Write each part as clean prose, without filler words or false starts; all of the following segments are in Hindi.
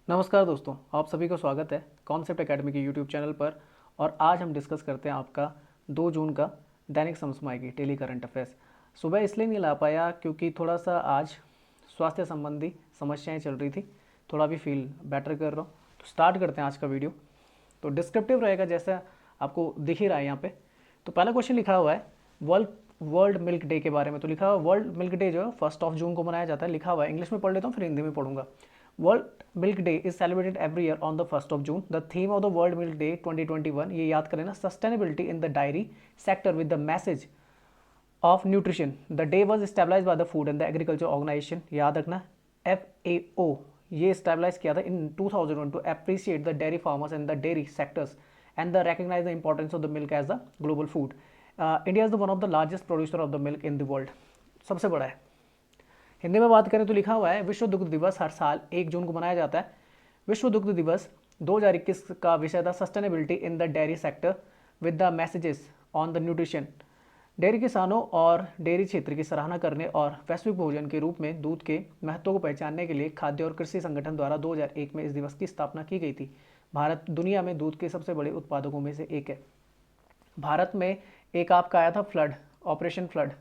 नमस्कार दोस्तों, आप सभी को स्वागत है कॉन्सेप्ट एकेडमी के यूट्यूब चैनल पर। और आज हम डिस्कस करते हैं आपका 2 जून का दैनिक समसामयिकी डेली करंट अफेयर्स। सुबह इसलिए नहीं ला पाया क्योंकि थोड़ा सा आज स्वास्थ्य संबंधी समस्याएं चल रही थी, थोड़ा भी फील बेटर कर रहा हूँ। तो स्टार्ट करते हैं आज का वीडियो। तो डिस्क्रिप्टिव रहेगा जैसा आपको दिख ही रहा है यहाँ पे। तो पहला क्वेश्चन लिखा हुआ है वर्ल्ड वर्ल्ड मिल्क डे के बारे में। तो लिखा हुआ वर्ल्ड मिल्क डे जो है 1 जून को मनाया जाता है। लिखा हुआ है, इंग्लिश में पढ़ लेता हूँ फिर हिंदी में पढ़ूंगा। World Milk Day is celebrated every year on the 1 June. The theme of the World Milk Day 2021, ये याद करें ना, sustainability in the dairy sector with the message of nutrition. The day was stabilize by the Food and the Agriculture Organization, याद रखना FAO, ये स्टेबलाइज किया था in 2001 to appreciate the dairy farmers and the dairy sectors and the recognize the importance of the milk as the global food. India is the one of the largest producer of the milk in the world, सबसे बड़ा है। हिंदी में बात करें तो लिखा हुआ है विश्व दुग्ध दिवस हर साल 1 जून को मनाया जाता है। विश्व दुग्ध दिवस 2021 का विषय था sustainability in the dairy sector with the messages on the nutrition. Dairy किसानों और डेयरी क्षेत्र की सराहना करने और वैश्विक भोजन के रूप में दूध के महत्व को पहचानने के लिए खाद्य और कृषि संगठन द्वारा 2001 में इस दिवस की स्थापना की गई थी। भारत दुनिया में दूध के सबसे बड़े उत्पादकों में से एक है। भारत में एक आपका आया था flood, operation flood,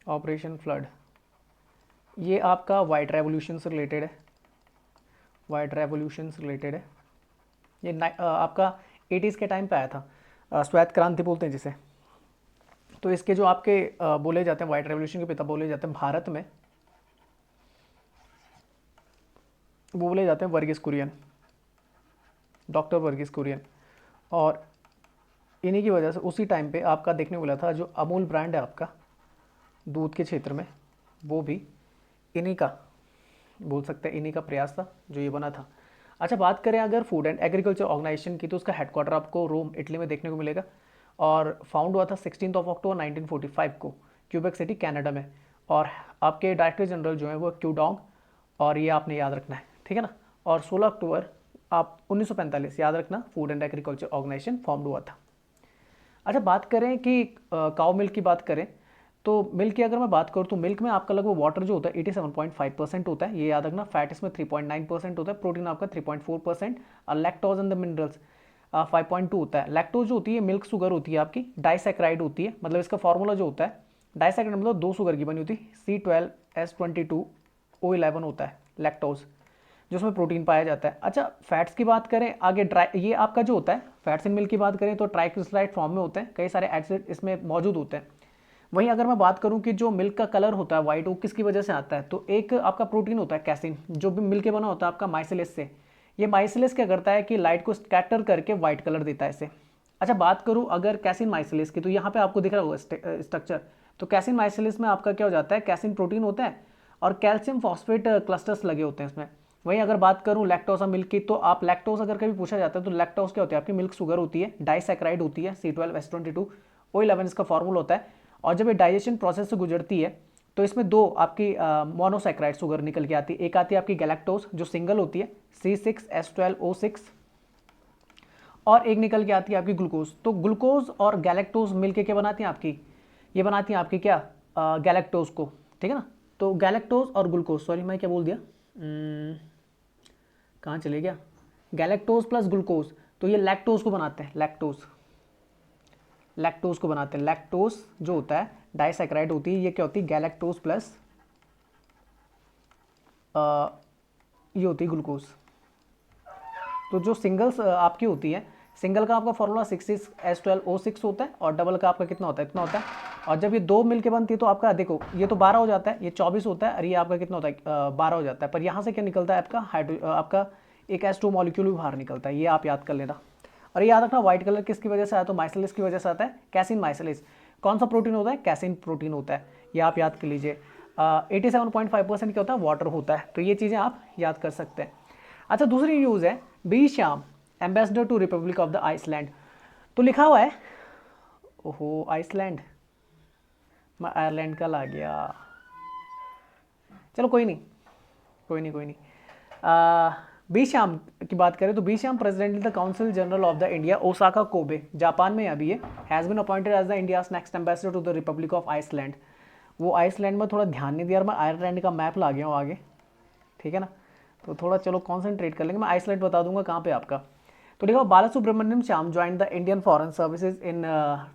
operation flood, ये आपका वाइट रेवोल्यूशन से रिलेटेड है। वाइट रेवोल्यूशन से रिलेटेड है ये। आपका 80s के टाइम पे आया था, श्वेत क्रांति बोलते हैं जिसे। तो इसके जो आपके बोले जाते हैं, वाइट रेवोल्यूशन के पिता बोले जाते हैं भारत में, वो बोले जाते हैं वर्गीस कुरियन, डॉक्टर वर्गीस कुरियन। और इन्हीं की वजह से उसी टाइम पे आपका देखने को मिला था जो अमूल ब्रांड है आपका दूध के क्षेत्र में, वो भी इन्हीं का, बोल सकते हैं इन्हीं का प्रयास था जो ये बना था। अच्छा, बात करें अगर फूड एंड एग्रीकल्चर ऑर्गेनाइजेशन की, तो उसका हेडक्वार्टर आपको रोम इटली में देखने को मिलेगा। और फाउंड हुआ था 16 अक्टूबर 1945 को क्यूबेक सिटी कनाडा में। और आपके डायरेक्टर जनरल जो है वो क्यूडोंग, और ये आपने याद रखना है, ठीक है ना। और 16 अक्टूबर आप 1945, याद रखना, Food and Agriculture Organization form हुआ था। अच्छा, बात करें कि काउ मिल्क की बात करें तो मिल्क की अगर मैं बात करूँ तो मिल्क में आपका लगभग वाटर जो होता है 87.5% होता है, ये याद रखना। फैट इसमें 3.9% होता है, प्रोटीन आपका 3.4%, और लैक्टोज एंड द मिनरल्स 5.2 होता है। लैक्टोज जो होती है मिल्क शुगर होती है आपकी, डाइसैक्राइड होती है, मतलब इसका फॉर्मूला जो होता है डाइसैक्राइड मतलब 2 शुगर की बनी होती है, C12H22O11 होता है लैक्टोज, जिसमें प्रोटीन पाया जाता है। अच्छा, फैट्स की बात करें आगे, ड्राई, ये आपका जो होता है फैट्स इन मिल्क की बात करें तो ट्राइग्लिसराइड फॉर्म में होते हैं, कई सारे एसिड इसमें मौजूद होते हैं। वहीं अगर मैं बात करूं कि जो मिल्क का कलर होता है वाइट, वो किसकी वजह से आता है, तो एक आपका प्रोटीन होता है कैसिन, जो भी मिल्क के बना होता है आपका माइसिलेस से। ये माइसिलेस क्या करता है कि लाइट को स्कैटर करके वाइट कलर देता है इसे। अच्छा, बात करूं अगर कैसिन माइसिलेस की, तो यहाँ पे आपको दिख रहा होगा स्ट्रक्चर। तो कैसिन माइसिलेस में आपका क्या हो जाता है, कैसिन प्रोटीन होता है और कैल्शियम फॉस्फेट क्लस्टर्स लगे होते हैं इसमें। वहीं अगर बात करूं लैक्टोज और मिल्क की, तो आप लैक्टोज अगर कभी पूछा जाता है तो लैक्टोज क्या होती है आपकी, मिल्क शुगर होती है, डाइसैक्राइड होती है, C12H22O11 इसका फॉर्मूला होता है। और जब ये डाइजेशन प्रोसेस से गुजरती है तो इसमें 2 आपकी मोनोसैक्राइड शुगर निकल के आती है। एक आती है आपकी गैलेक्टोज जो सिंगल होती है, C6H12O6, और एक निकल के आती है आपकी ग्लूकोज। तो ग्लूकोज और गैलेक्टोज मिलके क्या बनाती हैं आपकी, ये बनाती हैं आपकी क्या, गैलेक्टोज को, ठीक है ना। तो गैलेक्टोज और ग्लूकोज, सॉरी मैं क्या बोल दिया, कहाँ चले गया, गैलेक्टोज प्लस ग्लूकोज, तो ये लैक्टोज को बनाते हैं, लैक्टोज को बनाते हैं। लैक्टोज जो होता है डाइसैक्राइड होती है, ये क्या होती है, गैलेक्टोज प्लस ये होती है ग्लूकोज। तो जो सिंगल्स आपकी होती है, सिंगल का आपका फॉर्मूला 6H12O6 होता है और डबल का आपका कितना होता है, इतना होता है। और जब ये 2 मिलके बनती है तो आपका देखो ये तो 12 हो जाता है, ये 24 होता है, और ये आपका कितना होता है, 12 हो जाता है। पर यहाँ से क्या निकलता है आपका आपका एक H2 मॉलिक्यूल भी बाहर निकलता है, ये आप याद कर लेना। और ये याद रखना व्हाइट कलर किसकी वजह से आया, तो माइसिलिस की वजह से आता है, कैसिन माइसिलिस। कौन सा प्रोटीन होता है, कैसिन प्रोटीन होता है, ये आप याद कर लीजिए। 87.5% क्या होता है, वाटर होता है। तो ये चीज़ें आप याद कर सकते हैं। अच्छा, दूसरी न्यूज़ है B Shyam ambassador to republic of the Iceland. तो लिखा हुआ है, ओहो आइसलैंड, मैं आयरलैंड का ला गया, चलो कोई नहीं, कोई नहीं, कोई नहीं। बी श्याम की बात करें तो B Shyam president the council general of the India Osaka Kobe, Japan में अभी है, has been appointed as the India's next ambassador to the republic of Iceland. वो आइसलैंड में थोड़ा ध्यान नहीं दिया, मैं आयरलैंड का मैप ला गया हूँ आगे, ठीक है ना। तो थोड़ा चलो कॉन्सेंट्रेट कर लेंगे, मैं आइसलैंड बता दूंगा कहाँ पे आपका। तो देखो, Balasubramaniam Shyam join the Indian foreign services in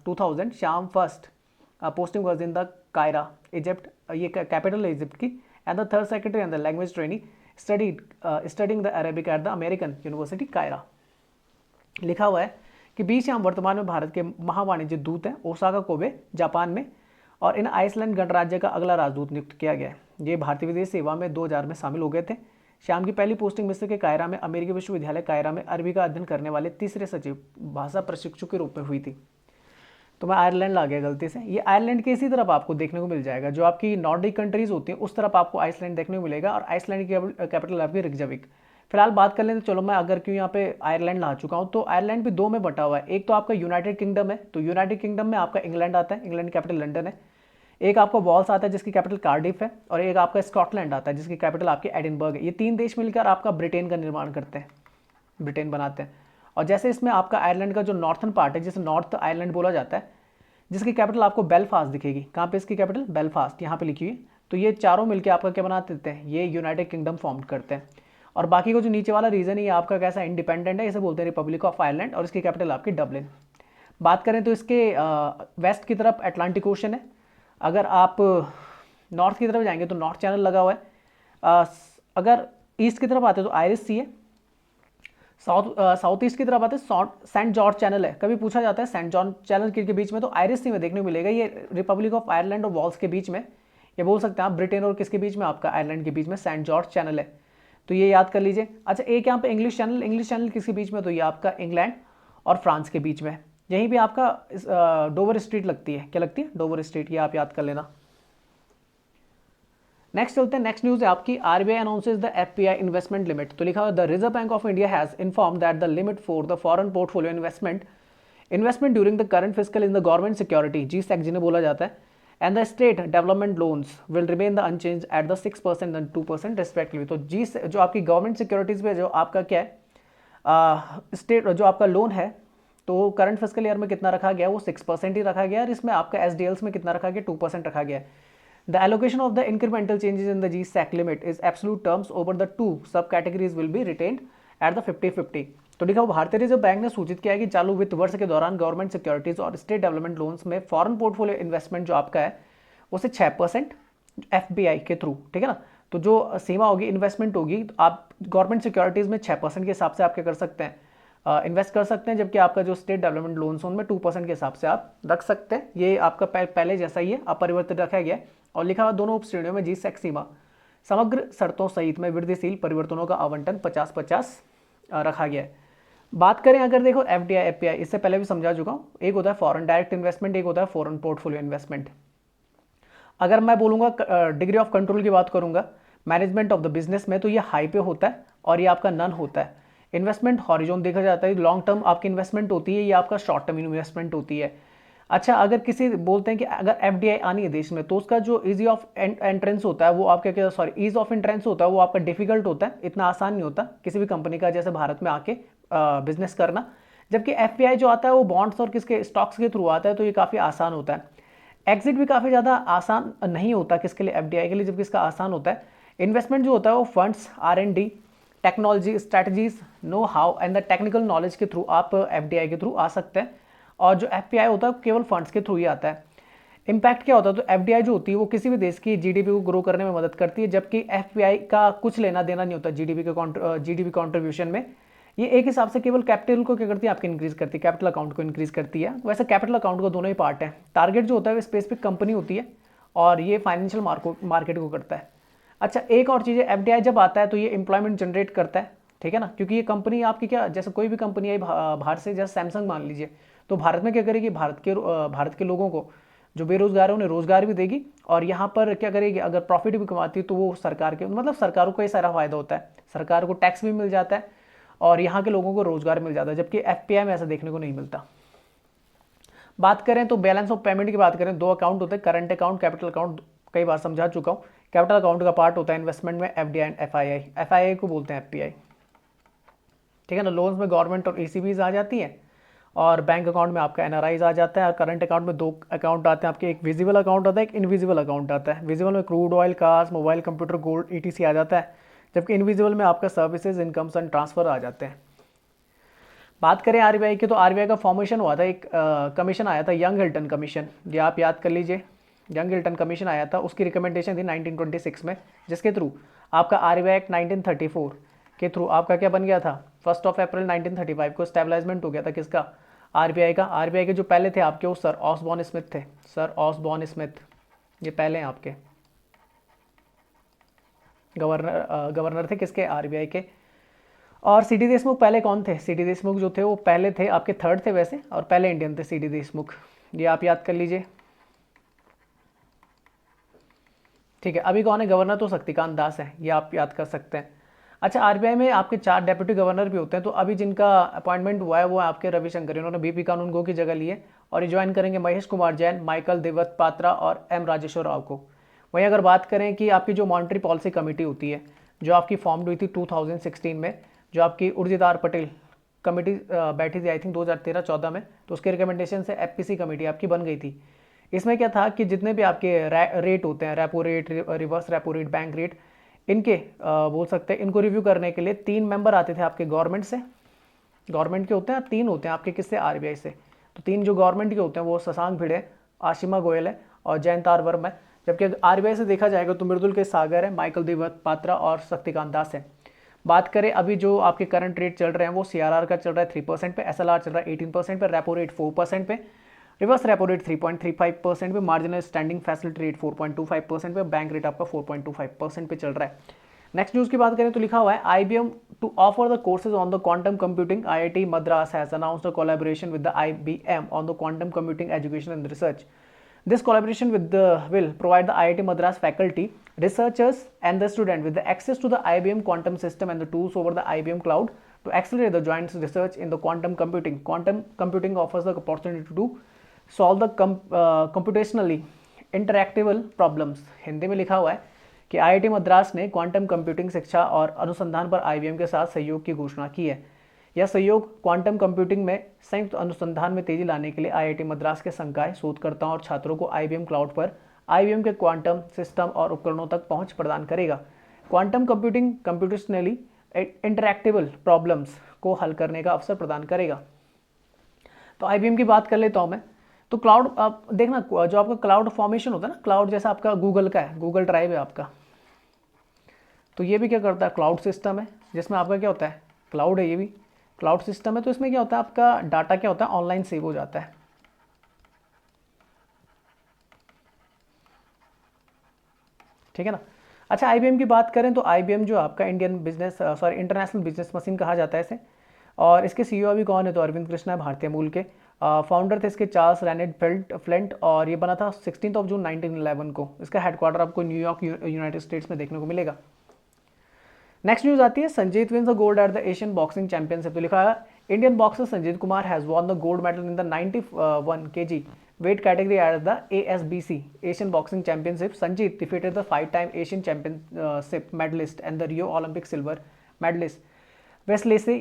2000। Shyam first posting was in the Cairo Egypt, ये कैपिटल है इजिप्ट की, and the third secretary and the language trainee studying the Arabic at the American University Cairo. लिखा हुआ है कि बी श्याम वर्तमान में भारत के महावाणिज्य दूत हैं ओसाका कोबे जापान में, और इन आइसलैंड गणराज्य का अगला राजदूत नियुक्त किया गया है। ये भारतीय विदेश सेवा में 2000 में शामिल हो गए थे। श्याम की पहली पोस्टिंग मिस्र के कायरा में अमेरिकी विश्वविद्यालय कायरा में अरबी का अध्ययन करने वाले तीसरे सचिव भाषा प्रशिक्षु के रूप में हुई थी। तो मैं आयरलैंड ला गया गलती से। ये आयरलैंड के इसी तरफ आपको देखने को मिल जाएगा, जो आपकी नॉर्डिक कंट्रीज होती हैं उस तरफ आपको आइसलैंड देखने को मिलेगा, और आइसलैंड की कैपिटल आपकी रिकजविक। फिलहाल बात कर लें तो चलो, मैं अगर क्यों यहाँ पे आयरलैंड ला चुका हूँ, तो आयरलैंड भी दो में बटा हुआ है। एक तो आपका यूनाइटेड किंगडम है, तो यूनाइटेड किंगडम में आपका इंग्लैंड आता है, इंग्लैंड कैपिटल लंदन है। एक आपका वॉल्स आता है जिसकी कैपिटल कार्डिफ है, और एक आपका स्कॉटलैंड आता है जिसकी कैपिटल आपकी एडिनबर्ग है। ये तीन देश मिलकर आपका ब्रिटेन का निर्माण करते हैं, ब्रिटेन बनाते हैं। और जैसे इसमें आपका आयरलैंड का जो नॉर्थन पार्ट है, जिसे नॉर्थ आयरलैंड बोला जाता है, जिसकी कैपिटल आपको बेलफास्ट दिखेगी। कहाँ पे इसकी कैपिटल? बेलफास्ट, यहाँ पे लिखी हुई है। तो ये चारों मिलकर आपका क्या बना देते हैं? ये यूनाइटेड किंगडम फॉर्म करते हैं। और बाकी को जो नीचे वाला रीजन है ये आपका कैसा इंडिपेंडेंट है, इसे बोलते हैं रिपब्लिक ऑफ आयरलैंड, और इसकी कैपिटल आपकी डबलिन। बात करें तो इसके वेस्ट की तरफ अटलांटिक ओशन है। अगर आप नॉर्थ की तरफ जाएंगे तो नॉर्थ चैनल लगा हुआ है। अगर ईस्ट की तरफ आते हैं तो आयरिश सी है। साउथ ईस्ट की तरफ आते हैं सेंट जॉर्ज चैनल है। कभी पूछा जाता है सेंट जॉर्ज चैनल के बीच में, तो आयरिश सी में देखने को मिलेगा। ये रिपब्लिक ऑफ आयरलैंड और वॉल्स के बीच में, ये बोल सकते हैं आप ब्रिटेन और किसके बीच में? आपका आयरलैंड के बीच में सेंट जॉर्ज चैनल है। तो ये याद कर लीजिए। अच्छा, एक यहाँ पे इंग्लिश चैनल, इंग्लिश चैनल किसके बीच में? तो ये आपका इंग्लैंड और फ्रांस के बीच में। यहीं पे आपका डोवर स्ट्रीट लगती है। क्या लगती है? Dover street. ये आप याद कर लेना। नेक्स्ट चलते हैं, नेक्स्ट न्यूज है आपकी, RBI announces the FPI investment limit. तो लिखा हुआ, the Reserve Bank of India has inform that the limit for the foreign portfolio investment during the current fiscal in the government security, GSec जिन्हें बोला जाता है, and the state development loans will remain the unchange at the 6% and 2% respectively. तो जी जो आपकी गवर्नमेंट सिक्योरिटीज पे जो आपका क्या है स्टेट जो आपका लोन है, तो करंट फिस्कल ईयर में कितना रखा गया? वो 6% ही रखा गया, और इसमें आपका एसडीएल्स में कितना रखा गया? 2% रखा गया है। The allocation of the incremental changes in the GSEC limit is absolute terms over the two subcategories will be retained at the 50-50। तो देखा, भारतीय रिजर्व बैंक ने सूचित किया है कि चालू वित्त वर्ष के दौरान गवर्नमेंट सिक्योरिटीज और स्टेट डेवलपमेंट लोन्स में फॉरेन पोर्टफोलियो इन्वेस्टमेंट जो आपका है उसे 6% एफबीआई के थ्रू, ठीक है ना। तो जो सीमा होगी इन्वेस्टमेंट होगी, तो आप गवर्नमेंट सिक्योरिटीज में 6% के हिसाब से आप क्या कर सकते हैं? इन्वेस्ट कर सकते हैं, जबकि आपका जो स्टेट डेवलपमेंट लोन्स उनमें 2% के हिसाब से आप रख सकते हैं। ये आपका पहले जैसा ही है, अपरिवर्तित रखा गया है। और लिखा हुआ, दोनों उप श्रेणियों में जीसैक सीमा समग्र शर्तों सहित में वृद्धिशील परिवर्तनों का आवंटन 50-50 रखा गया है। बात करें अगर देखो एफडीआई एफपीआई, इससे पहले भी समझा चुका हूँ, एक होता है फॉरेन डायरेक्ट इन्वेस्टमेंट, एक होता है फॉरेन पोर्टफोलियो इन्वेस्टमेंट। अगर मैं बोलूँगा डिग्री ऑफ कंट्रोल की बात करूँगा मैनेजमेंट ऑफ द बिजनेस में, तो ये हाई पे होता है और ये आपका नन होता है। इन्वेस्टमेंट हॉरिजॉन देखा जाता है, लॉन्ग टर्म आपकी इन्वेस्टमेंट होती है, ये आपका शॉर्ट टर्म इन्वेस्टमेंट होती है। अच्छा, अगर किसी बोलते हैं कि अगर एफडीआई आनी है देश में, तो उसका जो ईजी ऑफ एंट्रेंस होता है वो आपका क्या, सॉरी ईज ऑफ एंट्रेंस होता है वो आपका डिफिकल्ट होता है, इतना आसान नहीं होता किसी भी कंपनी का जैसे भारत में आके बिजनेस करना। जबकि एफपीआई जो आता है वो बॉन्ड्स और किसके स्टॉक्स के थ्रू आता है, तो ये काफ़ी आसान होता है। एग्जिट भी काफ़ी ज़्यादा आसान नहीं होता किसके लिए? एफडीआई के लिए, जबकि इसका आसान होता है। इन्वेस्टमेंट जो होता है वो funds, R and D, technology, strategies, know how and the technical knowledge के थ्रू आप एफडीआई के थ्रू आ सकते हैं। और जो एफपीआई होता है केवल फंड्स के थ्रू ही आता है। इम्पैक्ट क्या होता है? तो एफडीआई जो होती है वो किसी भी देश की जीडीपी को ग्रो करने में मदद करती है, जबकि एफपीआई का कुछ लेना देना नहीं होता जीडीपी कॉन्ट्रीब्यूशन में। ये एक हिसाब से केवल कैपिटल को क्या करती है? आपकी इंक्रीज करती है, कैपिटल अकाउंट को इंक्रीज करती है। वैसे कैपिटल अकाउंट को दोनों ही पार्ट है। टारगेट जो होता है वो स्पेसिफिक कंपनी होती है, और ये फाइनेंशियल मार्केट को करता है। अच्छा, एक और चीज़ है, एफडीआई जब आता है तो ये एम्प्लॉयमेंट जनरेट करता है, ठीक है ना, क्योंकि ये कंपनी आपकी क्या, जैसे कोई भी कंपनी आई बाहर से, जैसे सैमसंग मान लीजिए, तो भारत में क्या करेगी? भारत के लोगों को जो बेरोजगार है उन्हें रोजगार भी देगी, और यहाँ पर क्या करेगी? अगर प्रॉफिट भी कमाती है तो वो सरकार के, मतलब सरकारों को ये सारा फायदा होता है, सरकार को टैक्स भी मिल जाता है और यहाँ के लोगों को रोजगार मिल जाता है, जबकि एफपीआई में ऐसा देखने को नहीं मिलता। बात करें तो बैलेंस ऑफ पेमेंट की बात करें, दो अकाउंट होते हैं, करंट अकाउंट, कैपिटल अकाउंट, कई बार समझा चुका हूँ। कैपिटल अकाउंट का पार्ट होता है इन्वेस्टमेंट में एफडीआई एंड एफआईआई, एफआईआई को बोलते हैं एफपीआई, ठीक है ना। लोन्स में गवर्नमेंट और ईसीबीज आ जाती है, और बैंक अकाउंट में आपका एनआरआईज आ जाता है। और करंट अकाउंट में दो अकाउंट आते हैं आपके, एक विजिबल अकाउंट आता है, एक इनविजिबल अकाउंट आता है। विजिबल में crude oil, cars, mobile, computer, gold, ETC आ जाता है, जबकि इनविजिबल में आपका सर्विसेज, इनकम्स एंड ट्रांसफर आ जाते हैं। बात करें आरबीआई की, तो आरबीआई का फॉर्मेशन हुआ था, एक कमीशन आया था, यंग हिल्टन कमीशन, ये आप याद कर लीजिए। यंग हिल्टन कमीशन आया था, उसकी रिकमेंडेशन थी 1926 में, जिसके थ्रू आपका आरबीआई एक्ट 1934 के थ्रू आपका क्या बन गया था, 1 अप्रैल 1935 को स्टेबलाइजमेंट हो गया था किसका, आरबीआई का। आरबीआई के जो पहले थे आपके वो सर ऑसबॉर्न स्मिथ थे, सर ऑसबॉर्न स्मिथ, ये पहले हैं आपके गवर्नर थे किसके, आरबीआई के। और सीडी देशमुख पहले कौन थे, सीडी देशमुख जो थे वो पहले थे आपके, थर्ड थे वैसे, और पहले इंडियन थे सीडी देशमुख, ये आप याद कर लीजिए। ठीक है, अभी कौन है गवर्नर, तो शक्तिकांत दास है, ये आप याद कर सकते हैं। अच्छा, आरबीआई में आपके 4 डेप्यूटी गवर्नर भी होते हैं, तो अभी जिनका अपॉइंटमेंट हुआ है वो है आपके रविशंकर, इन्होंने बीपी कानूनगो की जगह ली है, और ये ज्वाइन करेंगे महेश कुमार जैन, माइकल देवत पात्रा और एम राजेश्वर राव को। वहीं अगर बात करें कि आपकी जो मॉनिटरी पॉलिसी कमेटी होती है, जो आपकी फॉर्म हुई थी 2016 में, जो आपकी उर्जितार पटेल कमेटी बैठी थी आई थिंक 2013-14 में, तो उसके रिकमेंडेशन से एफपीसी कमेटी आपकी बन गई थी। इसमें क्या था कि जितने भी आपके रेट होते हैं, repo rate, reverse repo rate, bank rate, इनके बोल सकते हैं, इनको रिव्यू करने के लिए 3 मेंबर आते थे आपके गवर्नमेंट से, गवर्नमेंट के होते हैं, 3 होते हैं आपके किससे, आरबीआई से। तो 3 जो गवर्नमेंट के होते हैं वो शशांक भिड़े, आशिमा गोयल है और जयंतार वर्मा है। जबकि आरबीआई से देखा जाएगा तो मृदुल के सागर है, माइकल देवत पात्रा और शक्तिकांत दास है। बात करें अभी जो आपके करंट रेट चल रहे हैं, वो सीआरआर का चल रहा है 3% पे, एसएलआर चल रहा है 18% पे, रेपो रेट 4% पे, रिवर्स रेपो रेट 3.35% पे, मार्जिनल स्टैंडिंग फैसिलिटी रेट 4.25% पे, बैंक रेट आपका 4.25% पे चल रहा है। नेक्स्ट न्यूज़ की बात करें तो लिखा हुआ है IBM to offer the courses on the quantum computing, IIT Madras has announced a collaboration with the IBM on the quantum computing education and research. This collaboration will provide the IIT Madras faculty, researchers and the student with the access to the IBM quantum system and the tools over the IBM cloud to accelerate the joint research in the quantum computing. Quantum computing offers the opportunity to solve the computationally interactable problems. Hindi में लिखा हुआ है कि आईआईटी मद्रास ने क्वांटम कंप्यूटिंग शिक्षा और अनुसंधान पर आईबीएम के साथ सहयोग की घोषणा की है। यह सहयोग क्वांटम कंप्यूटिंग में संयुक्त अनुसंधान में तेजी लाने के लिए आईआईटी मद्रास के संकाय, शोधकर्ताओं और छात्रों को आईबीएम क्लाउड पर आईबीएम के क्वांटम सिस्टम और उपकरणों तक पहुंच प्रदान करेगा। क्वांटम कंप्यूटिंग कंप्यूटेशनली इंटरैक्टेबल प्रॉब्लम्स को हल करने का अवसर प्रदान करेगा। तो आईबीएम की बात कर लेता हूँ मैं। तो क्लाउड, आप देखना जो आपका क्लाउड फॉर्मेशन होता है ना, क्लाउड जैसा आपका गूगल का है, गूगल ड्राइव है आपका, तो ये भी क्या करता है, क्लाउड सिस्टम है, जिसमें आपका क्या होता है, क्लाउड है, ये भी क्लाउड सिस्टम है। तो इसमें क्या होता है, आपका डाटा क्या होता है, ऑनलाइन सेव हो जाता है। ठीक है ना। अच्छा, आईबीएम की बात करें तो आईबीएम जो आपका इंटरनेशनल बिजनेस मशीन कहा जाता है इसे, और इसके सीईओ अभी कौन है, तो अरविंद कृष्णा है, भारतीय मूल के। फाउंडर थे इसके चार्ल्स रेनेड फ्लेंट, और ये बना था 16 जून 1911 को। इसका हेडक्वार्टर आपको न्यूयॉर्क यूनाइटेड स्टेट्स में देखने को मिलेगा। नेक्स्ट न्यूज आती है, Sanjeet wins the gold at the Asian boxing championship. तो लिखा है Indian boxer Sanjeet Kumar has won the gold medal in the 91 kg weight category at the ASBC Asian Boxing Championship. Sanjeet defeated the 5-time Asian Championship medalist and the Rio Olympic silver medalist Wesley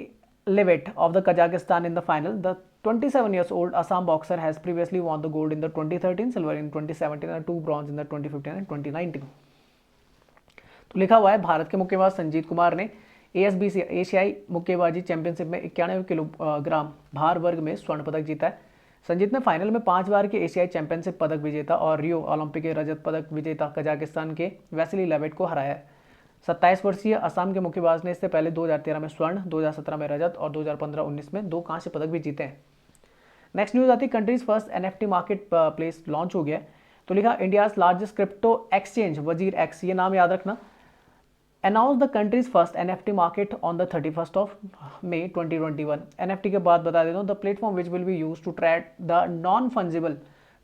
Levitt of the Kazakhstan in the final. The 27 years old Assam boxer has previously won the gold in the 2013, silver in 2017 and 2 bronze in the 2015 and 2019. तो लिखा हुआ है भारत के मुक्केबाज संजीत कुमार ने एएसबीसी एशियाई मुक्केबाजी चैंपियनशिप में 91 किलोग्राम भार वर्ग में स्वर्ण पदक जीता है। संजीत ने फाइनल में 5 बार के एशियाई चैंपियनशिप पदक विजेता और रियो ओलंपिक के रजत पदक विजेता कजाकिस्तान के वेसिली लेविट को हराया है। 27 वर्षीय असम के मुक्केबाज ने इससे पहले 2013 में स्वर्ण, 2017 में रजत और 2015-19 में 2 कांस्य पदक भी जीते हैं। नेक्स्ट न्यूज आती है, countries first NFT market place launch हो गया। तो लिखा इंडियाज लार्जेस्ट क्रिप्टो एक्सचेंज वजीर एक्स, ये नाम याद रखना, announced the country's first NFT market on the 31st of May 2021. NFT के बाद बता देता हूँ, the platform which will be used to trade the non-fungible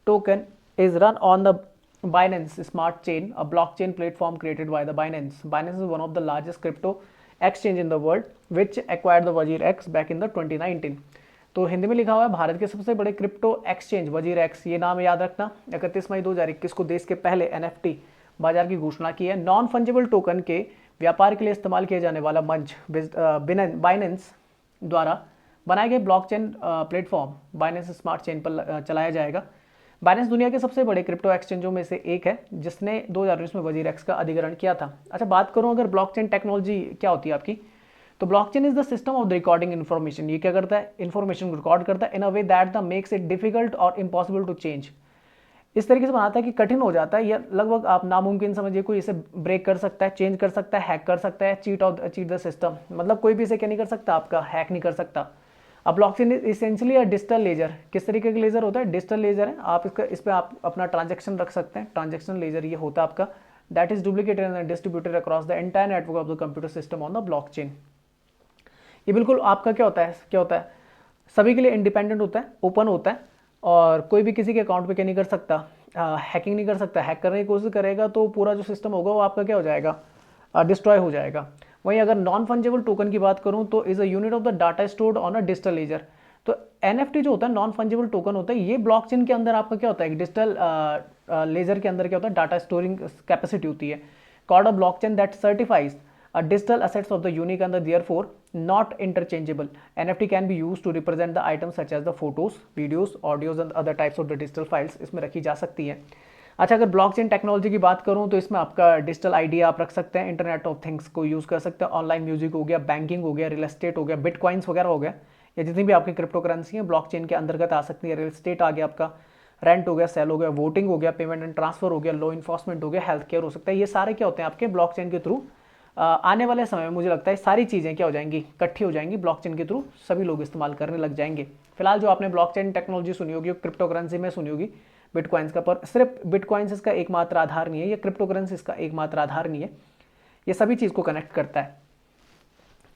token is run on the Binance Smart Chain, a blockchain platform created by the Binance. Binance is one of the largest crypto exchange in the world, which acquired the Wazir X back in the 2019. तो हिंदी में लिखा हुआ है भारत के सबसे बड़े क्रिप्टो एक्सचेंज वजीर एक्स, ये नाम याद रखना। 31 मई 2021 को देश के पहले NFT बाजार की घोषणा की है। नॉन फंजिबल टोकन के व्यापार के लिए इस्तेमाल किया जाने वाला मंच बाइनेंस द्वारा बनाए गए blockchain platform Binance smart chain पर चलाया जाएगा। बाइनेंस दुनिया के सबसे बड़े क्रिप्टो एक्सचेंजों में से एक है जिसने 2019 में वजीरेक्स का अधिग्रहण किया था। अच्छा, बात करूं अगर ब्लॉकचेन टेक्नोलॉजी क्या होती है आपकी, तो blockchain is the system of the recording information. ये क्या करता है, इन्फॉर्मेशन को रिकॉर्ड करता है in a way that the makes it difficult और इम्पॉसिबल टू चेंज। इस तरीके से बनाता है कि कठिन हो जाता है या लगभग आप नामुमकिन समझिए, कोई इसे ब्रेक कर सकता है, चेंज कर सकता है, हैक कर सकता है, चीट द सिस्टम, मतलब कोई भी इसे क्या नहीं कर सकता, आपका हैक नहीं कर सकता। अब blockchain is essentially a digital ledger. किस तरीके का लेजर होता है, डिजिटल लेजर है। आप इस पर आप अपना ट्रांजेक्शन रख सकते हैं, ट्रांजेक्शन लेजर ये होता है आपका, that is duplicated and distributed across the entire network of the computer system on the blockchain. ये बिल्कुल आपका क्या होता है, सभी के लिए इंडिपेंडेंट होता है, ओपन होता है, और कोई भी किसी के अकाउंट पे क्या नहीं कर सकता, हैकिंग नहीं कर सकता। हैक करने की कोशिश करेगा तो पूरा जो सिस्टम होगा वो आपका क्या हो जाएगा, डिस्ट्रॉय हो जाएगा। वहीं अगर नॉन फंजेबल टोकन की बात करूं तो is a unit of the data stored on a digital ledger. तो एनएफटी जो होता है, नॉन फंजेबल टोकन होता है, ये ब्लॉकचेन के अंदर आपका क्या होता है, एक डिजिटल लेजर के अंदर क्या होता है, डाटा स्टोरिंग कैपेसिटी होती है, called a blockchain that certifies digital assets of the unique and therefore not interchangeable. NFT can be used to represent the items such as the photos, videos, audios and other types of the digital files इसमें रखी जा सकती हैं। अच्छा, अगर ब्लॉकचेन टेक्नोलॉजी की बात करूं तो इसमें आपका डिजिटल आईडी आप रख सकते हैं, इंटरनेट ऑफ थिंग्स को यूज़ कर सकते हैं, ऑनलाइन म्यूजिक हो गया, बैंकिंग हो गया, रियल एस्टेट हो गया, बिटकॉइंस वगैरह हो गया, या जितनी भी आपकी क्रिप्टो करेंसी है ब्लॉकचेन के अंतर्गत आ सकती है। रियल एस्टेट आ गया आपका, रेंट हो गया, सेल हो गया, वोटिंग हो गया, पेमेंट एंड ट्रांसफर हो गया, लॉ इन्फोर्समेंट हो गया, हेल्थ केयर हो सकता है। ये सारे क्या होते हैं आपके ब्लॉकचेन के थ्रू आने वाले समय में मुझे लगता है सारी चीज़ें क्या हो जाएंगी, इकट्ठी हो जाएंगी ब्लॉकचेन के थ्रू, सभी लोग इस्तेमाल करने लग जाएंगे। फिलहाल जो आपने ब्लॉकचेन टेक्नोलॉजी सुनी होगी, क्रिप्टो करेंसी में सुनी होगी बिटकॉइंस का, पर सिर्फ बिटकॉइंस इसका एकमात्र आधार नहीं है, या क्रिप्टो करेंसी इसका एकमात्र आधार नहीं है, ये सभी चीज़ को कनेक्ट करता है।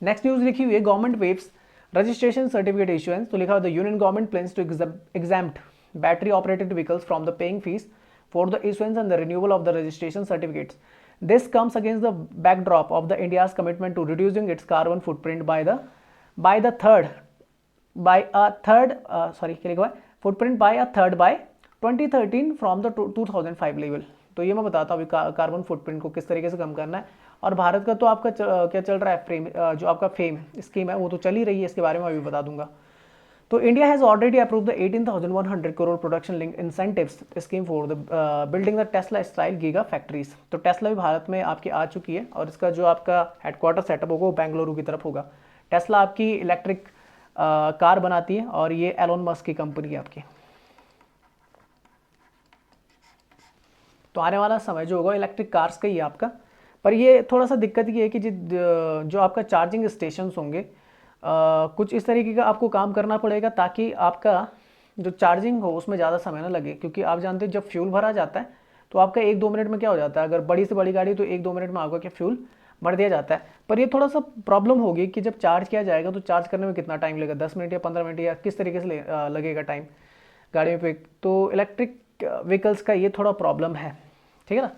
नेक्स्ट न्यूज़ लिखी हुई है, government waives registration certificate issuance. तो लिखा हुआ the union government plans to exempt battery operated vehicles from the paying fees for the issuance and the renewal of the registration certificates. This comes against the backdrop of the India's commitment to reducing its carbon footprint by a third by 2013 from the 2005 level. तो ये मैं बताता हूँ अभी कार्बन फुटप्रिंट को किस तरीके से कम करना है। और भारत का तो आपका क्या चल रहा है, फ्रेम जो आपका फेम स्कीम है वो तो चल ही रही है, इसके बारे में अभी बता दूंगा। तो India has already approve the 18,100 crore production link incentives scheme for the building the Tesla style giga factories. तो टेस्ला भी भारत में आपकी आ चुकी है, और इसका जो आपका हेडक्वार्टर सेटअप होगा वो बेंगलुरु की तरफ होगा। टेस्ला आपकी इलेक्ट्रिक कार बनाती है, और ये एलोन मस्क की कंपनी है आपकी। तो आने वाला समय जो होगा इलेक्ट्रिक कार्स का ही है आपका। पर ये थोड़ा सा दिक्कत ये है कि जो आपका चार्जिंग स्टेशन होंगे, कुछ इस तरीके का आपको काम करना पड़ेगा ताकि आपका जो चार्जिंग हो उसमें ज़्यादा समय ना लगे, क्योंकि आप जानते हैं जब फ्यूल भरा जाता है तो आपका 1-2 मिनट में क्या हो जाता है, अगर बड़ी से बड़ी गाड़ी तो 1-2 मिनट में आपका क्या फ्यूल भर दिया जाता है। पर ये थोड़ा सा प्रॉब्लम होगी कि जब चार्ज किया जाएगा तो चार्ज करने में कितना टाइम लगेगा, 10 मिनट या 15 मिनट, या किस तरीके से लगेगा टाइम गाड़ी पे। तो इलेक्ट्रिक व्हीकल्स का ये थोड़ा प्रॉब्लम है, ठीक है ना।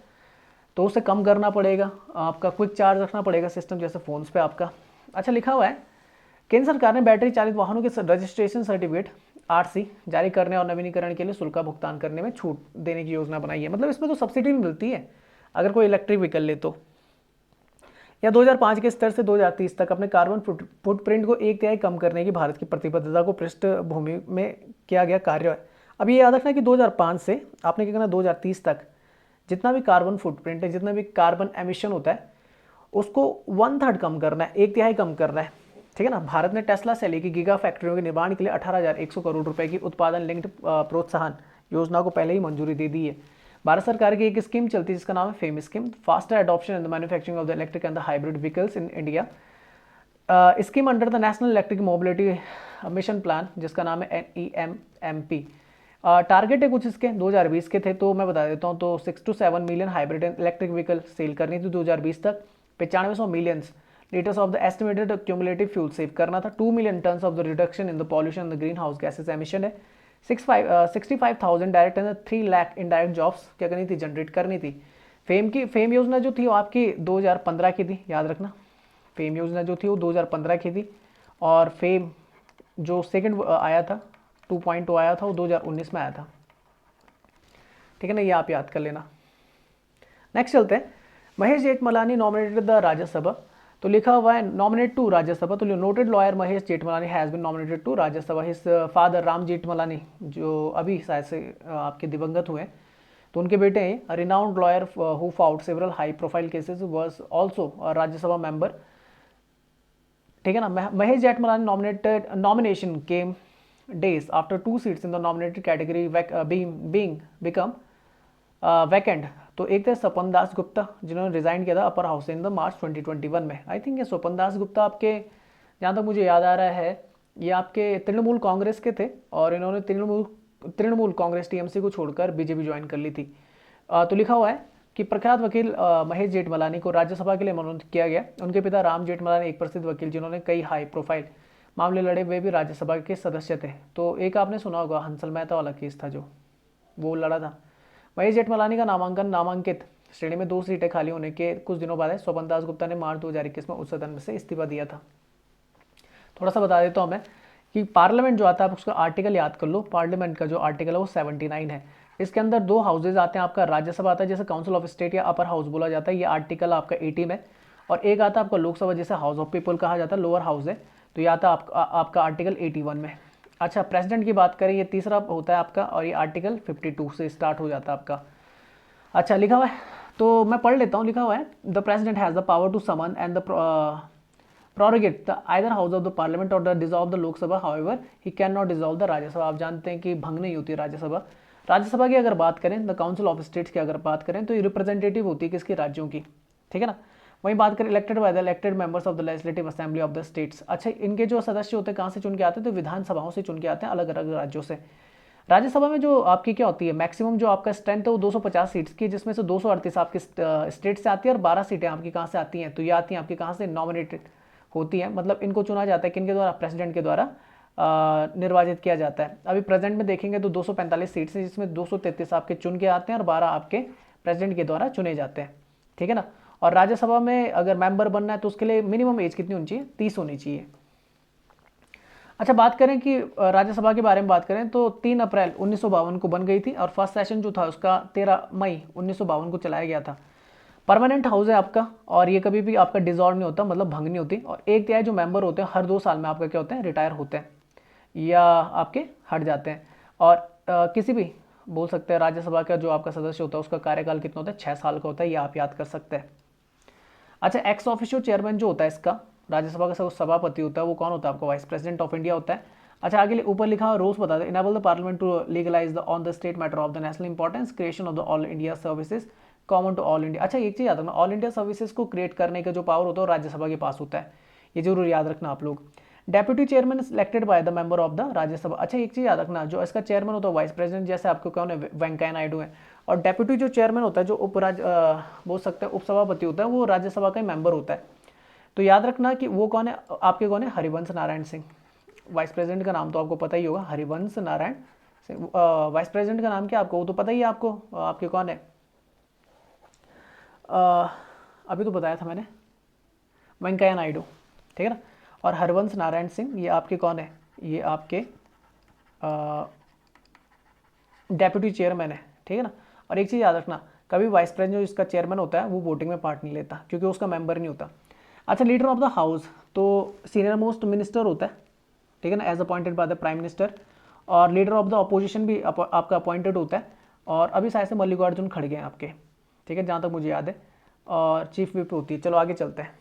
तो उसे कम करना पड़ेगा, आपका क्विक चार्ज रखना पड़ेगा सिस्टम, जैसे फ़ोन्स पे आपका। अच्छा, लिखा हुआ है केंद्र सरकार ने बैटरी चालित वाहनों के रजिस्ट्रेशन सर्टिफिकेट आरसी जारी करने और नवीनीकरण के लिए शुल्क का भुगतान करने में छूट देने की योजना बनाई है। मतलब इसमें तो सब्सिडी भी मिलती है अगर कोई इलेक्ट्रिक व्हीकल ले तो। या 2005 के स्तर से 2030 तक अपने कार्बन फुटप्रिंट को 1/3 कम करने की भारत की प्रतिबद्धता को पृष्ठभूमि में किया गया कार्य है। अब ये याद रखना कि 2005 से आपने क्या करना, 2030 तक जितना भी कार्बन फुटप्रिंट है, जितना भी कार्बन एमिशन होता है, उसको 1/3 कम करना है, 1/3 कम करना है, ठीक है ना। भारत ने टेस्ला से लेकर गीगा फैक्ट्रियों के निर्माण के लिए 18,100 करोड़ रुपए की उत्पादन लिंक्ड प्रोत्साहन योजना को पहले ही मंजूरी दे दी है। भारत सरकार की एक स्कीम चलती है जिसका नाम है fame scheme, faster adoption in the manufacturing of the electric and the hybrid vehicles in India. Scheme under the national electric mobility mission plan, जिसका नाम है NEMMP। टारगेट है कुछ इसके 2020 के थे, तो मैं बता देता हूँ। तो 6 to 7 million hybrid electric vehicle sale करनी थी 2020 तक, 9500 million litres of the estimated cumulative fuel save करना था, 2 million tonnes of the reduction in the pollution the green house gases emission है, 65,000 direct and 3 lakh indirect jobs क्या करनी थी, जनरेट करनी थी। फेम योजना जो थी वो आपकी 2015 की थी, याद रखना। फेम योजना जो थी वो 2015 की थी, और फेम जो सेकंड आया था 2.0 आया था वो 2019 में आया था, ठीक है ना, ये आप याद कर लेना। नेक्स्ट चलते हैं, महेश जेठमलानी नॉमिनेटेड द राज्यसभा। तो लिखा हुआ है नॉमिनेट टू राज्यसभा, तो noted lawyer Mahesh Jethmalani has been nominated to Rajya Sabha. His father Ram Jethmalani जो अभी शायद से आपके दिवंगत हुए, तो उनके बेटे हैं renowned lawyer who fought several high profile cases was also Rajya Sabha member, ठीक है ना। Mahesh Jethmalani nomination came days after 2 seats in the nominated category being become vacant। तो एक थे स्वपन दास गुप्ता जिन्होंने रिजाइन किया था अपर हाउस इन द मार्च 2021 में। आई थिंक ये स्वपन दास गुप्ता आपके, जहाँ तक मुझे याद आ रहा है, ये आपके तृणमूल कांग्रेस के थे और इन्होंने तृणमूल कांग्रेस टीएमसी को छोड़कर बीजेपी ज्वाइन कर ली थी। तो लिखा हुआ है कि प्रख्यात वकील महेश जेठमलानी को राज्यसभा के लिए मनोनीत किया गया। उनके पिता राम जेठमलानी एक प्रसिद्ध वकील जिन्होंने कई हाई प्रोफाइल मामले लड़े, वे भी राज्यसभा के सदस्य थे। तो एक आपने सुना होगा हंसल मेहता वाला केस था जो वो लड़ा था। महेश जेठमलानी का नामांकित श्रेणी में 2 सीटें खाली होने के कुछ दिनों बाद स्वपन दास गुप्ता ने मार्च 2021 में उस सदन से इस्तीफा दिया था। थोड़ा सा बता देता हूँ मैं कि पार्लियामेंट जो आता है आप उसका आर्टिकल याद कर लो। पार्लियामेंट का जो आर्टिकल है वो 79 है। इसके अंदर 2 हाउसेज आते हैं, आपका राज्यसभा आता है जैसे काउंसिल ऑफ स्टेट या अपर हाउस बोला जाता है, ये आर्टिकल आपका 80 में, और एक आता है आपका लोकसभा जिसे हाउस ऑफ पीपल कहा जाता है, लोअर हाउस है, तो ये आता है आपका आर्टिकल 81 में। अच्छा, प्रेसिडेंट की बात करें ये तीसरा होता है आपका, और ये आर्टिकल 52 से स्टार्ट हो जाता है आपका। अच्छा, लिखा हुआ है तो मैं पढ़ लेता हूँ। लिखा हुआ है the president has the power to summon and the prorogue the either house of the parliament और the dissolve the Lok Sabha, however he can not dissolve the Rajya Sabha. आप जानते हैं कि भंग नहीं होती राज्यसभा। राज्यसभा की अगर बात करें, द काउंसिल ऑफ स्टेट्स की अगर बात करें, तो ये रिप्रेजेंटेटिव होती है किसकी, राज्यों की, ठीक है ना। वहीं बात करें elected by the elected members of the legislative assembly of the states. अच्छा, इनके जो सदस्य होते हैं कहाँ से चुन के आते हैं, तो विधानसभाओं से चुन के आते हैं अलग अलग राज्यों से। राज्यसभा में जो आपकी क्या होती है, मैक्सिमम जो आपका स्ट्रेंथ है वो 250 सीट्स की, जिसमें से 238 आपकी स्टेट से आती है और 12 सीटें आपकी कहाँ से आती हैं, तो ये आती हैं आपकी कहाँ से, नॉमिनेटेड होती है। मतलब इनको चुना जाता है किनके द्वारा, प्रेसिडेंट के द्वारा निर्वाचित किया जाता है। अभी प्रेजेंट में देखेंगे तो 245 सीट्स हैं, जिसमें 233 आपके चुन के आते हैं और 12 आपके प्रेसिडेंट के द्वारा चुने जाते हैं, ठीक है ना। और राज्यसभा में अगर मेंबर बनना है तो उसके लिए मिनिमम एज कितनी होनी चाहिए, 30 होनी चाहिए। अच्छा, बात करें कि राज्यसभा के बारे में बात करें तो 3 अप्रैल 1952 को बन गई थी और फर्स्ट सेशन जो था उसका 13 मई 1952 को चलाया गया था। परमानेंट हाउस है आपका, और ये कभी भी आपका डिसॉल्व नहीं होता, मतलब भंग नहीं होती। और 1/3 जो मेंबर होते हैं हर 2 साल में आपका क्या होते हैं, रिटायर होते हैं या आपके हट जाते हैं। और किसी भी बोल सकते हैं राज्यसभा का जो आपका सदस्य होता है उसका कार्यकाल कितना होता है, 6 साल का होता है, ये आप याद कर सकते हैं। अच्छा, एक्स ऑफिशियो चेयरमैन जो होता है इसका राज्यसभा का सभापति होता है, वो कौन होता है आपका, वाइस प्रेसिडेंट ऑफ इंडिया होता है। अच्छा, आगे ऊपर लिखा हुआ रूल्स बता दो। Enable the parliament to legalise the on the state matter of the national importance, creation of the all India services common to all India. अच्छा, एक चीज याद रखना, ऑल इंडिया सर्विसेज को क्रिएट करने का जो पावर होता है वो राज्यसभा के पास होता है, ये जरूर याद रखना आप लोग। Deputy chairman selected by the member of the Rajya Sabha. अच्छा, एक चीज याद रखना, जो इसका चेयरमैन होता है वाइस प्रेसिडेंट, जैसे आपको कौन है, वेंकैया नायडू है। और डेप्यूटी जो चेयरमैन होता है, जो बोल सकते हैं उपसभापति होता है, वो राज्यसभा का मेंबर होता है। तो याद रखना कि वो कौन है, आपके कौन है, हरिवंश नारायण सिंह। वाइस प्रेसिडेंट का नाम तो आपको पता ही होगा, हरिवंश नारायण सिंह। वाइस प्रेसिडेंट का नाम क्या आपको, वो तो पता ही है आपको, आपके कौन है, अभी तो बताया था मैंने, वेंकैया नायडू, ठीक है ना। और हरिवंश नारायण सिंह ये आपके कौन है, ये आपके डेप्यूटी चेयरमैन है, ठीक है ना। और एक चीज़ याद रखना, कभी वाइस प्रेसिडेंट जो इसका चेयरमैन होता है वो वोटिंग में पार्ट नहीं लेता क्योंकि उसका मेंबर नहीं होता। अच्छा, लीडर ऑफ द हाउस तो सीनियर मोस्ट मिनिस्टर होता है, ठीक है ना, as appointed by the prime minister. और लीडर ऑफ द अपोजिशन भी आपका अपॉइंटेड होता है, और अभी शायद से मल्लिकार्जुन खड़गे हैं आपके, ठीक है, जहाँ तक मुझे याद है, और चीफ विप होती है। चलो आगे चलते हैं।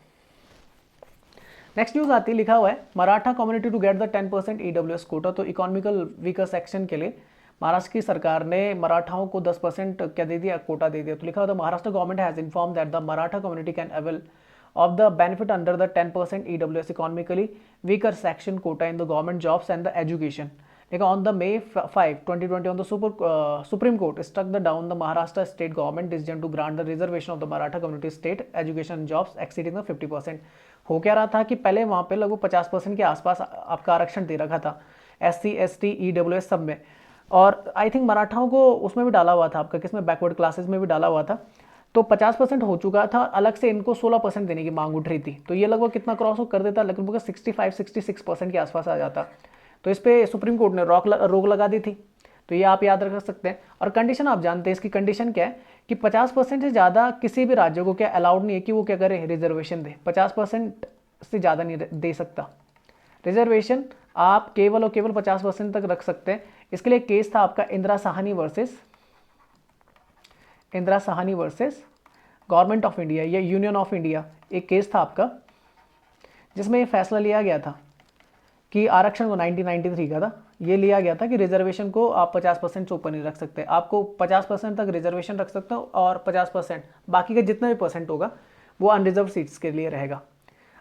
नेक्स्ट न्यूज़ आती है, लिखा हुआ है Maratha community to get the 10% EWS quota. तो इकोनॉमिकल वीकर सेक्शन के लिए महाराष्ट्र की सरकार ने मराठाओं को 10% क्या दे दिया, कोटा दे दिया। तो लिखा हुआ था Maharashtra government has inform that the Maratha community can avail of the benefit under the 10% EWS economically weaker section quota in the government jobs and the education. On the May 5, 2020, on the Supreme Court struck down the Maharashtra state government decision to grant the reservation of the Maratha community state education jobs exceeding the 50%. हो क्या रहा था कि पहले वहाँ पे लगभग 50% के आसपास आपका आरक्षण दे रखा था SC, ST, EWS सब में, और आई थिंक मराठाओं को उसमें भी डाला हुआ था आपका, किसमें, बैकवर्ड क्लासेस में भी डाला हुआ था। तो 50% हो चुका था, अलग से इनको 16% देने की मांग उठ रही थी। तो ये लगभग कितना क्रॉस कर देता, लगभग 65-66% के आसपास आ जाता। तो इस पर सुप्रीम कोर्ट ने रोक लगा दी थी। तो ये आप याद रख सकते हैं। और कंडीशन आप जानते हैं इसकी, कंडीशन क्या है कि 50% से ज़्यादा किसी भी राज्य को क्या अलाउड नहीं है कि वो क्या करे, रिजर्वेशन दे। 50% से ज़्यादा नहीं दे सकता रिजर्वेशन, आप केवल और केवल 50% तक रख सकते हैं। इसके लिए केस था आपका Indira Sahni versus government of India या यूनियन ऑफ इंडिया, एक केस था आपका जिसमें ये फैसला लिया गया था कि आरक्षण को 1993 का था, ये लिया गया था कि रिजर्वेशन को आप 50% से ऊपर नहीं रख सकते। आपको 50% तक रिजर्वेशन रख सकते हो और 50% बाकी का जितना भी परसेंट होगा वो अनरिजर्व सीट्स के लिए रहेगा।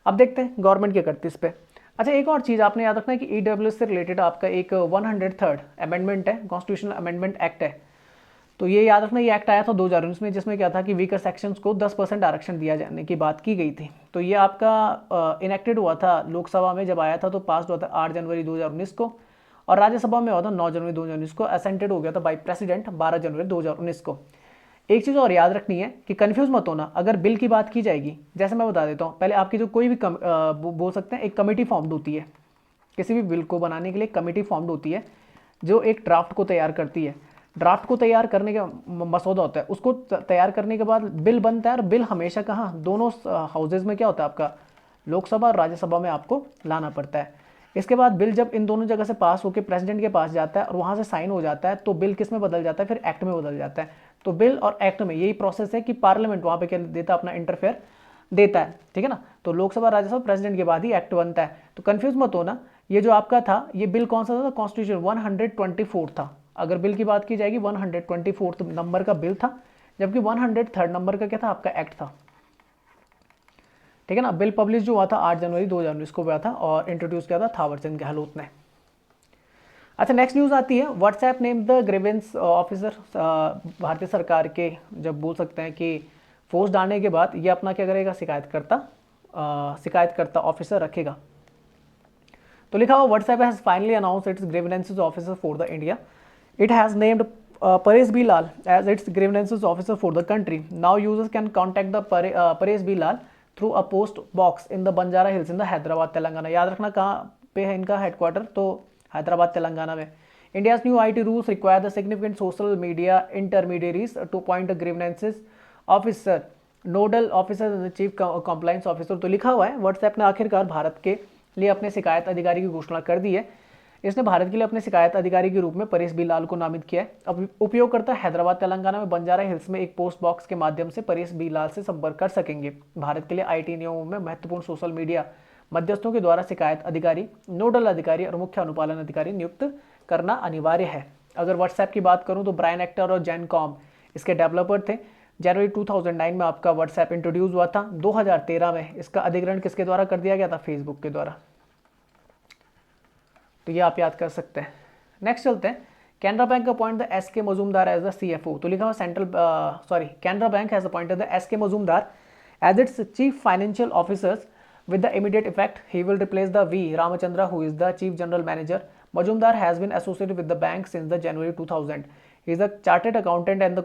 अब देखते हैं गवर्नमेंट क्या करती है इस पर। अच्छा, एक और चीज़ आपने याद रखना है कि ईडब्ल्यूएस से रिलेटेड आपका एक 103rd अमेंडमेंट है, कॉन्स्टिट्यूशनल अमेंडमेंट एक्ट है। तो ये याद रखना, ये एक्ट आया था 2019 में, जिसमें क्या था कि वीकर सेक्शंस को 10% आरक्षण दिया जाने की बात की गई थी। तो ये आपका इनेक्टेड हुआ था लोकसभा में, जब आया था तो पास हुआ था 8 जनवरी 2019 को, और राज्यसभा में हुआ था 9 जनवरी 2019 को, असेंटेड हो गया था बाई प्रेसिडेंट 12 जनवरी 2019 को। एक चीज़ और याद रखनी है कि कंफ्यूज मत होना, अगर बिल की बात की जाएगी, जैसे मैं बता देता हूँ, पहले आपकी जो कोई भी बोल सकते हैं एक कमेटी फॉर्म्ड होती है, किसी भी बिल को बनाने के लिए कमेटी फॉर्म्ड होती है जो एक ड्राफ्ट को तैयार करती है। ड्राफ्ट को तैयार करने का मसौदा होता है, उसको तैयार करने के बाद बिल बनता है, और बिल हमेशा कहाँ, दोनों हाउसेज में क्या होता है आपका, लोकसभा और राज्यसभा में आपको लाना पड़ता है। इसके बाद बिल जब इन दोनों जगह से पास होकर प्रेसिडेंट के पास जाता है और वहाँ से साइन हो जाता है, तो बिल किस में बदल जाता है, फिर एक्ट में बदल जाता है। तो बिल और एक्ट में यही प्रोसेस है कि पार्लियामेंट वहाँ पे क्या देता है, अपना इंटरफेयर देता है, ठीक है ना। तो लोकसभा राज्यसभा प्रेसिडेंट के बाद ही एक्ट बनता है। तो कंफ्यूज मत होना, ये जो आपका था ये बिल कौन सा था, कॉन्स्टिट्यूशन 124 था। अगर बिल की बात की जाएगी 124 नंबर का बिल था, जबकि 103 नंबर का क्या था, आपका एक्ट था, ठीक है ना। बिल पब्लिश जो हुआ था 8 जनवरी 2019 को हुआ था और इंट्रोड्यूस किया था थावरचंद गहलोत ने। अच्छा, नेक्स्ट न्यूज़ आती है, WhatsApp name the grievance officer. भारतीय सरकार के जब बोल सकते हैं कि फोर्स डालने के बाद ये अपना क्या करेगा, शिकायतकर्ता ऑफिसर रखेगा। तो लिखा हुआ, WhatsApp has finally announced it's grievances officer for the India. It has named Paresh B. Lal as its grievances officer for the country. Now users can contact the Paresh B. Lal through a post box in the Banjara Hills in the Hyderabad, Telangana. याद रखना कहाँ पे है इनका हेडक्वार्टर, तो हैदराबाद तेलंगाना में। India's new IT rules require the significant social media intermediaries to appoint a grievances officer, nodal officer and the chief compliance officer। तो लिखा हुआ है, व्हाट्सएप ने आखिरकार भारत के लिए अपने शिकायत अधिकारी की घोषणा कर दी है। इसने भारत के लिए अपने शिकायत अधिकारी के रूप में परेश बी लाल को नामित किया है। अब उपयोगकर्ता हैदराबाद तेलंगाना में बंजारा हिल्स में एक पोस्ट बॉक्स के माध्यम से परेश बी लाल से संपर्क कर सकेंगे। भारत के लिए आईटी नियमों में महत्वपूर्ण सोशल मीडिया मध्यस्थों के द्वारा शिकायत अधिकारी, नोडल अधिकारी और मुख्य अनुपालन अधिकारी नियुक्त करना अनिवार्य है। अगर व्हाट्सएप की बात करूं तो ब्रायन एक्टर और जैन कॉम इसके डेवलपर थे। जनवरी 2009 में आपका व्हाट्सएप इंट्रोड्यूस हुआ था। 2013 में इसका अधिग्रहण किसके द्वारा कर दिया गया था, फेसबुक के द्वारा। तो ये आप याद कर सकते हैं। नेक्स्ट चलते हैं, Canara Bank appoint the S K Majumdar as the CFO। तो लिखा हुआ Canara Bank has appointed the S K Majumdar as its chief financial officers with the immediate effect. He will replace the V. Ramachandra, who is the chief general manager. Majumdar has been associated with the bank since the January 2000. He is a chartered accountant and the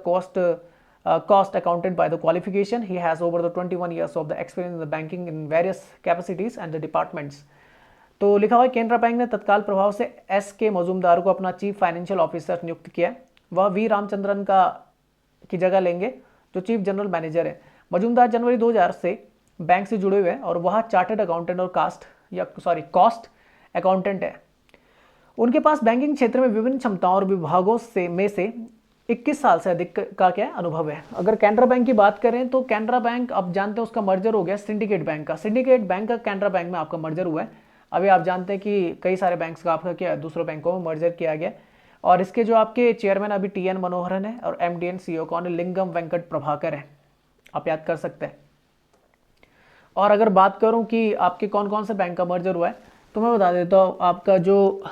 cost accountant by the qualification. He has over the 21 years of the experience in the banking in various capacities and the departments. तो लिखा हुआ है, केनरा बैंक ने तत्काल प्रभाव से एस के मजूमदार को अपना चीफ फाइनेंशियल ऑफिसर नियुक्त किया। वह वी रामचंद्रन की जगह लेंगे जो चीफ जनरल मैनेजर है। मजूमदार जनवरी 2000 से बैंक से जुड़े हुए हैं और वह चार्टर्ड अकाउंटेंट और कॉस्ट अकाउंटेंट है। उनके पास बैंकिंग क्षेत्र में विभिन्न क्षमताओं और विभागों से 21 साल से अधिक का क्या अनुभव है। अगर कैनरा बैंक की बात करें तो कैनरा बैंक आप जानते हैं उसका मर्जर हो गया सिंडिकेट बैंक का। सिंडिकेट बैंक का कैनरा बैंक में आपका मर्जर हुआ है। अभी आप जानते हैं कि कई सारे बैंक्स का आपका क्या दूसरे बैंकों में मर्जर किया गया, और इसके जो आपके चेयरमैन अभी TN मनोहरन है और MD एंड CEO कौन है, लिंगम वेंकट प्रभाकर है। आप याद कर सकते हैं। और अगर बात करूं कि आपके कौन कौन से बैंक का मर्जर हुआ है तो मैं बता देता हूं, आपका जो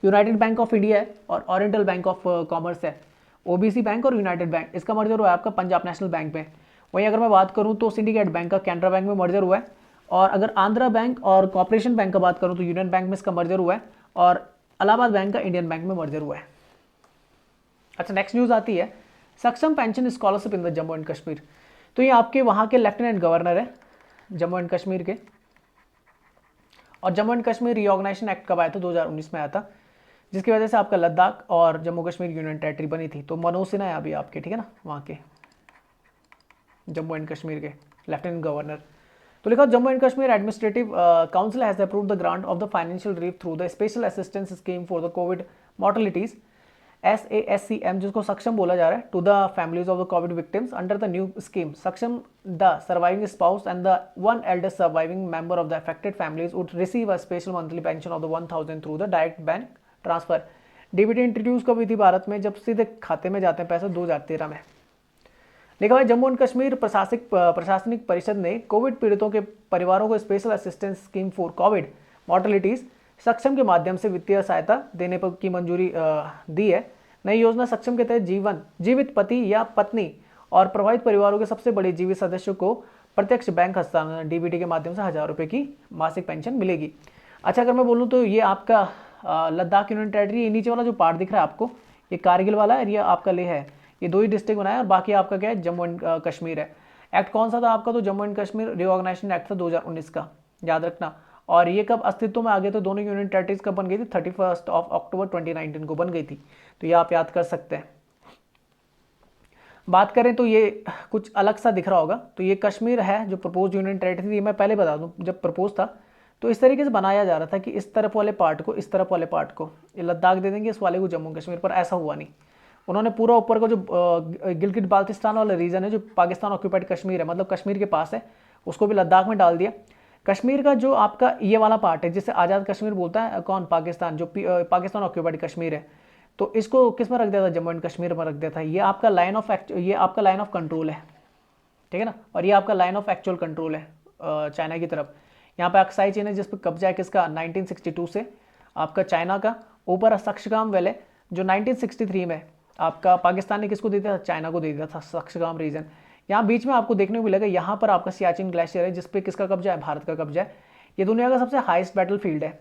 यूनाइटेड बैंक ऑफ इंडिया है और ओरिएंटल बैंक ऑफ कॉमर्स है, OBC बैंक और यूनाइटेड बैंक, इसका मर्जर हुआ है आपका पंजाब नेशनल बैंक में। वहीं अगर मैं बात करूं तो सिंडिकेट बैंक का कैनरा बैंक में मर्जर हुआ है, और अगर आंध्रा बैंक और कॉर्पोरेशन बैंक का बात करूं तो यूनियन बैंक में इसका मर्जर हुआ है, और इलाहाबाद बैंक का इंडियन बैंक में मर्जर हुआ है। अच्छा, नेक्स्ट न्यूज़ आती है, सक्षम pension scholarship in the Jammu and Kashmir. तो ये आपके वहाँ के लेफ्टिनेंट गवर्नर है जम्मू एंड कश्मीर के, और Jammu and Kashmir reorganisation act कब आया था, 2019 में आया था। जिसकी वजह से आपका लद्दाख और जम्मू कश्मीर यूनियन टेरिटरी बनी थी। तो मनोज सिन्हा है अभी आपके, ठीक है ना, वहाँ के जम्मू एंड कश्मीर के लेफ्टिनेंट गवर्नर। तो लिखा Jammu and Kashmir administrative council has approved the grant of the financial relief through the special assistance scheme for the COVID mortalities SASCM, जिसको सक्षम बोला जा रहा है, to the families of the COVID victims under the new scheme. Saksham the surviving spouse and the one eldest surviving member of the affected families would receive a special monthly pension of the 1000 through the direct bank transfer. DBT introduce कब हुई थी भारत में? जब सीधे खाते में जाते हैं पैसे 2013 में। लिखा हुआ जम्मू एंड कश्मीर प्रशासनिक परिषद ने कोविड पीड़ितों के परिवारों को special assistance scheme for COVID mortalities Saksham के माध्यम से वित्तीय सहायता देने पर की मंजूरी दी है। नई योजना सक्षम के तहत जीवित पति या पत्नी और प्रभावित परिवारों के सबसे बड़े जीवित सदस्यों को प्रत्यक्ष बैंक हस्तांतरण डीबीटी के माध्यम से 1000 रुपये की मासिक पेंशन मिलेगी। अच्छा, अगर मैं बोलूँ तो ये आपका लद्दाख यूनियन टेरिटरी, नीचे वाला जो पार्ट दिख रहा है आपको, ये कारगिल वाला है, ये आपका लेह है। ये 2 ही डिस्ट्रिक्ट बनाया और बाकी आपका क्या है, जम्मू एंड कश्मीर है। एक्ट कौन सा था आपका? तो Jammu and Kashmir reorganisation act था 2019 का, याद रखना। और ये कब अस्तित्व में आ गए थे? दोनों यूनियन टेरिटरीज कब बन गई थी? 31 अक्टूबर 2019 को बन गई थी। तो ये आप याद कर सकते हैं। बात करें तो ये कुछ अलग सा दिख रहा होगा। तो ये कश्मीर है जो प्रपोज यूनियन टेरिटरी थी। मैं पहले बता दूं, जब प्रपोज था तो इस तरीके से बनाया जा रहा था कि इस तरफ वाले पार्ट को, इस तरफ वाले पार्ट को ये लद्दाख दे देंगे, इस वाले को जम्मू कश्मीर, पर ऐसा हुआ नहीं। उन्होंने पूरा ऊपर का जो गिलगिट बाल्टिस्तान वाला रीजन है, जो पाकिस्तान ऑक्यूपाइड कश्मीर है, मतलब कश्मीर के पास है, उसको भी लद्दाख में डाल दिया। कश्मीर का जो आपका ये वाला पार्ट है जिसे आज़ाद कश्मीर बोलता है कौन? पाकिस्तान, जो पाकिस्तान ऑक्यूपाइड कश्मीर है, तो इसको किस में रख दिया था? जम्मू एंड कश्मीर में रख दिया था। ये आपका लाइन ऑफ कंट्रोल है, ठीक है ना, और ये आपका लाइन ऑफ एक्चुअल कंट्रोल है चाइना की तरफ। यहाँ पे अक्साई चीन है जिस पर कब्जा है किसका? 1962 से आपका चाइना का। ऊपर सक्सगाम वैली जो 1963 में आपका पाकिस्तान ने किसको दे दिया था? चाइना को दे दिया था सक्सगाम रीजन। यहाँ बीच में आपको देखने को मिलेगा, यहाँ पर आपका सियाचिन ग्लेशियर है जिसपे किसका कब्जा है? भारत का कब्जा है। ये दुनिया का सबसे हाईएस्ट बैटल फील्ड है,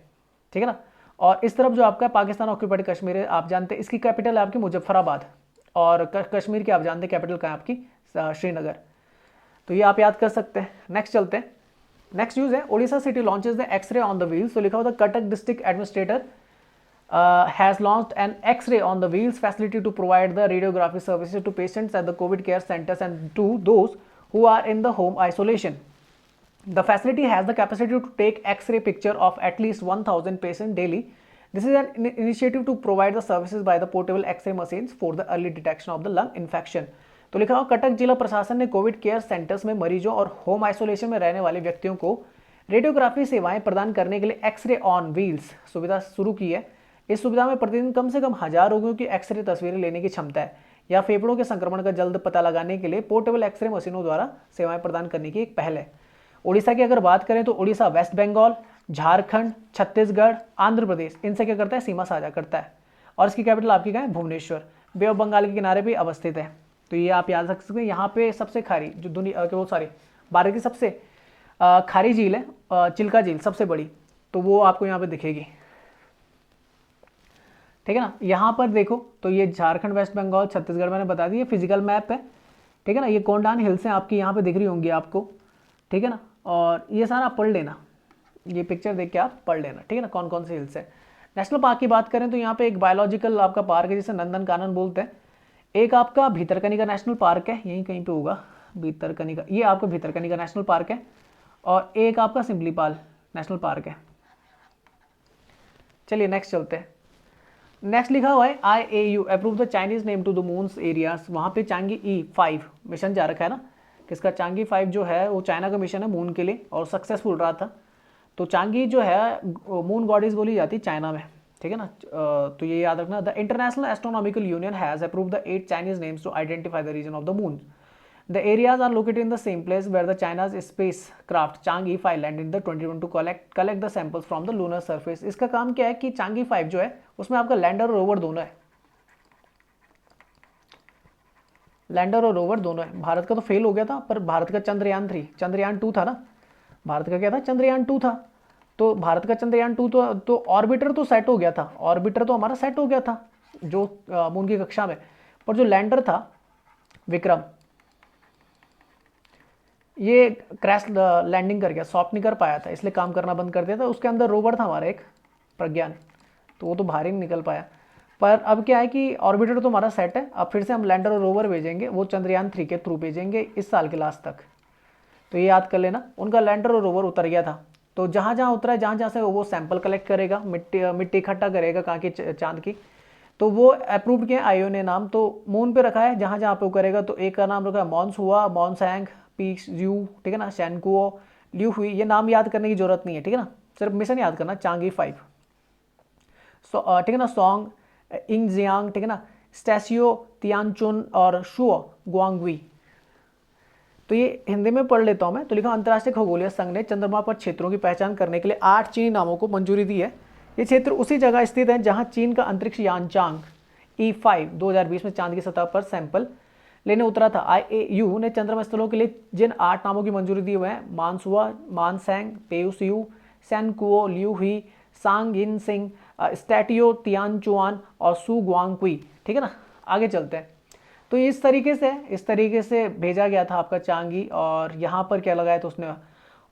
ठीक है ना। और इस तरफ जो आपका पाकिस्तान ऑक्यूपाइड कश्मीर है, आप जानते हैं इसकी कैपिटल है आपकी मुजफ्फराबाद, और कश्मीर की आप जानते हैं कैपिटल कहाँ है आपकी? श्रीनगर। तो ये आप याद कर सकते हैं। नेक्स्ट चलते हैं। नेक्स्ट न्यूज है, Odisha city launches the x ray on the wheels. तो लिखा हुआ था Cuttack district administrator has launched an X-ray on the wheels facility to provide the radiography services to patients at the COVID care centers and to those who are in the home isolation. The facility has the capacity to take X-ray picture of at least 1000 patients daily. This is an initiative to provide the services by the portable X-ray machines for the early detection of the lung infection. तो लिखा हुआ कटक जिला प्रशासन ने कोविड केयर सेंटर्स में मरीजों और होम आइसोलेशन में रहने वाले व्यक्तियों को रेडियोग्राफी सेवाएं प्रदान करने के लिए एक्सरे ऑन व्हील्स सुविधा शुरू की है। इस सुविधा में प्रतिदिन कम से कम 1000 रोगियों की एक्सरे तस्वीरें लेने की क्षमता है, या फेफड़ों के संक्रमण का जल्द पता लगाने के लिए पोर्टेबल एक्सरे मशीनों द्वारा सेवाएं प्रदान करने की एक पहल है। ओडिशा की अगर बात करें तो ओडिशा वेस्ट बंगाल, झारखंड, छत्तीसगढ़, आंध्र प्रदेश, इनसे क्या करता है? सीमा साझा करता है। और इसकी कैपिटल आपकी क्या है? भुवनेश्वर। बे ऑफ बंगाल के किनारे पर अवस्थित है। तो ये आप याद रख सकते हैं। यहाँ पे सबसे खारी जो दुनिया के, वो सॉरी भारत की सबसे खारी झील है चिल्का झील, सबसे बड़ी, तो वो आपको यहाँ पे दिखेगी, ठीक है ना। यहाँ पर देखो तो ये झारखंड, वेस्ट बंगाल, छत्तीसगढ़ मैंने बता दी, ये फिजिकल मैप है, ठीक है ना। ये कोंडान हिल्स हैं आपकी, यहाँ पे दिख रही होंगी आपको, ठीक है ना। और ये सारा आप पढ़ लेना, ये पिक्चर देख के आप पढ़ लेना, ठीक है ना, कौन कौन से हिल्स है। नेशनल पार्क की बात करें तो यहाँ पे एक बायोलॉजिकल आपका पार्क है जिसे नंदन कानन बोलते हैं। एक आपका भीतरकनिका नेशनल पार्क है, यहीं कहीं पे होगा भीतरकनिका, ये आपका भीतरकनिका नेशनल पार्क है। और एक आपका सिमलीपाल नेशनल पार्क है। चलिए नेक्स्ट चलते हैं। नेक्स्ट लिखा हुआ है IAU approve the Chinese name to the moons areas. वहाँ पे चांगी E5 मिशन जा रखा है ना, किसका? चांगी 5 जो है वो चाइना का मिशन है मून के लिए, और सक्सेसफुल रहा था। तो चांगी जो है मून गॉडेस बोली जाती है चाइना में, ठीक है ना। तो ये याद रखना। The international astronomical union has approve the 8 Chinese names to identify the region of the moon. The areas are located in the same place where the China's spacecraft Chang'e 5 landed in the 2021 to collect the samples from the lunar surface। इसका काम क्या है कि Chang'e 5 जो है उसमें आपका लैंडर और रोवर दोनों है, लैंडर और रोवर दोनों है। भारत का तो फेल हो गया था, पर भारत का चंद्रयान 2 था ना, भारत का क्या था? चंद्रयान 2 था। तो भारत का चंद्रयान 2 तो ऑर्बिटर तो सेट हो गया था, ऑर्बिटर तो हमारा सेट हो गया था जो मून की कक्षा में, पर जो लैंडर था विक्रम, ये क्रैश लैंडिंग कर गया, सॉफ्ट नहीं कर पाया था, इसलिए काम करना बंद कर दिया था। उसके अंदर रोवर था हमारा एक प्रज्ञान, तो वो तो बाहर ही नहीं निकल पाया। पर अब क्या है कि ऑर्बिटर तो हमारा सेट है, अब फिर से हम लैंडर और रोवर भेजेंगे, वो चंद्रयान 3 के थ्रू भेजेंगे इस साल के लास्ट तक। तो ये याद कर लेना, उनका लैंडर और रोवर उतर गया था, तो जहाँ जहाँ उतरा है, जहाँ जहाँ से वो सैंपल कलेक्ट करेगा, मिट्टी इकट्ठा करेगा कहाँ की, चांद की, तो वो अप्रूव किया आईओ ने नाम, तो मून पे रखा है जहाँ जहाँ पे वो करेगा। तो एक का नाम रखा है मॉन्स हुआ, मॉन्सैंग, पीक्स यू, ठीक है ना, शैनकुओ, ल्यू हुई। ये नाम याद करने की जरूरत नहीं है, ठीक है ना, सिर्फ मिशन याद करना, चांगी 5, ठीक है ना, सॉन्ग इंग जियांग, ठीक है ना, स्टैसियो तियानचुन और शुओ गुआंगवी। तो ये हिंदी में पढ़ लेता हूं मैं। तो लिखा, अंतर्राष्ट्रीय खगोलीय संघ ने चंद्रमा पर क्षेत्रों की पहचान करने के लिए 8 चीनी नामों को मंजूरी दी है। ये क्षेत्र उसी जगह स्थित है जहां चीन का अंतरिक्ष यान चांग E5 2020 में चांद की सतह पर सैंपल लेने उतरा था। IAU ने चंद्रमा स्थलों के लिए जिन 8 नामों की मंजूरी दी हुए हैं, मानसुआ, मानसैंग, पेयुसियू, सैनकुओ, ल्यू हुई, सांग इन सिंह, स्टैटियो तियानचुआन और सू गुआंगक्वी, ठीक है ना। आगे चलते हैं। तो इस तरीके से भेजा गया था आपका चांगी, और यहाँ पर क्या लगाया था उसने,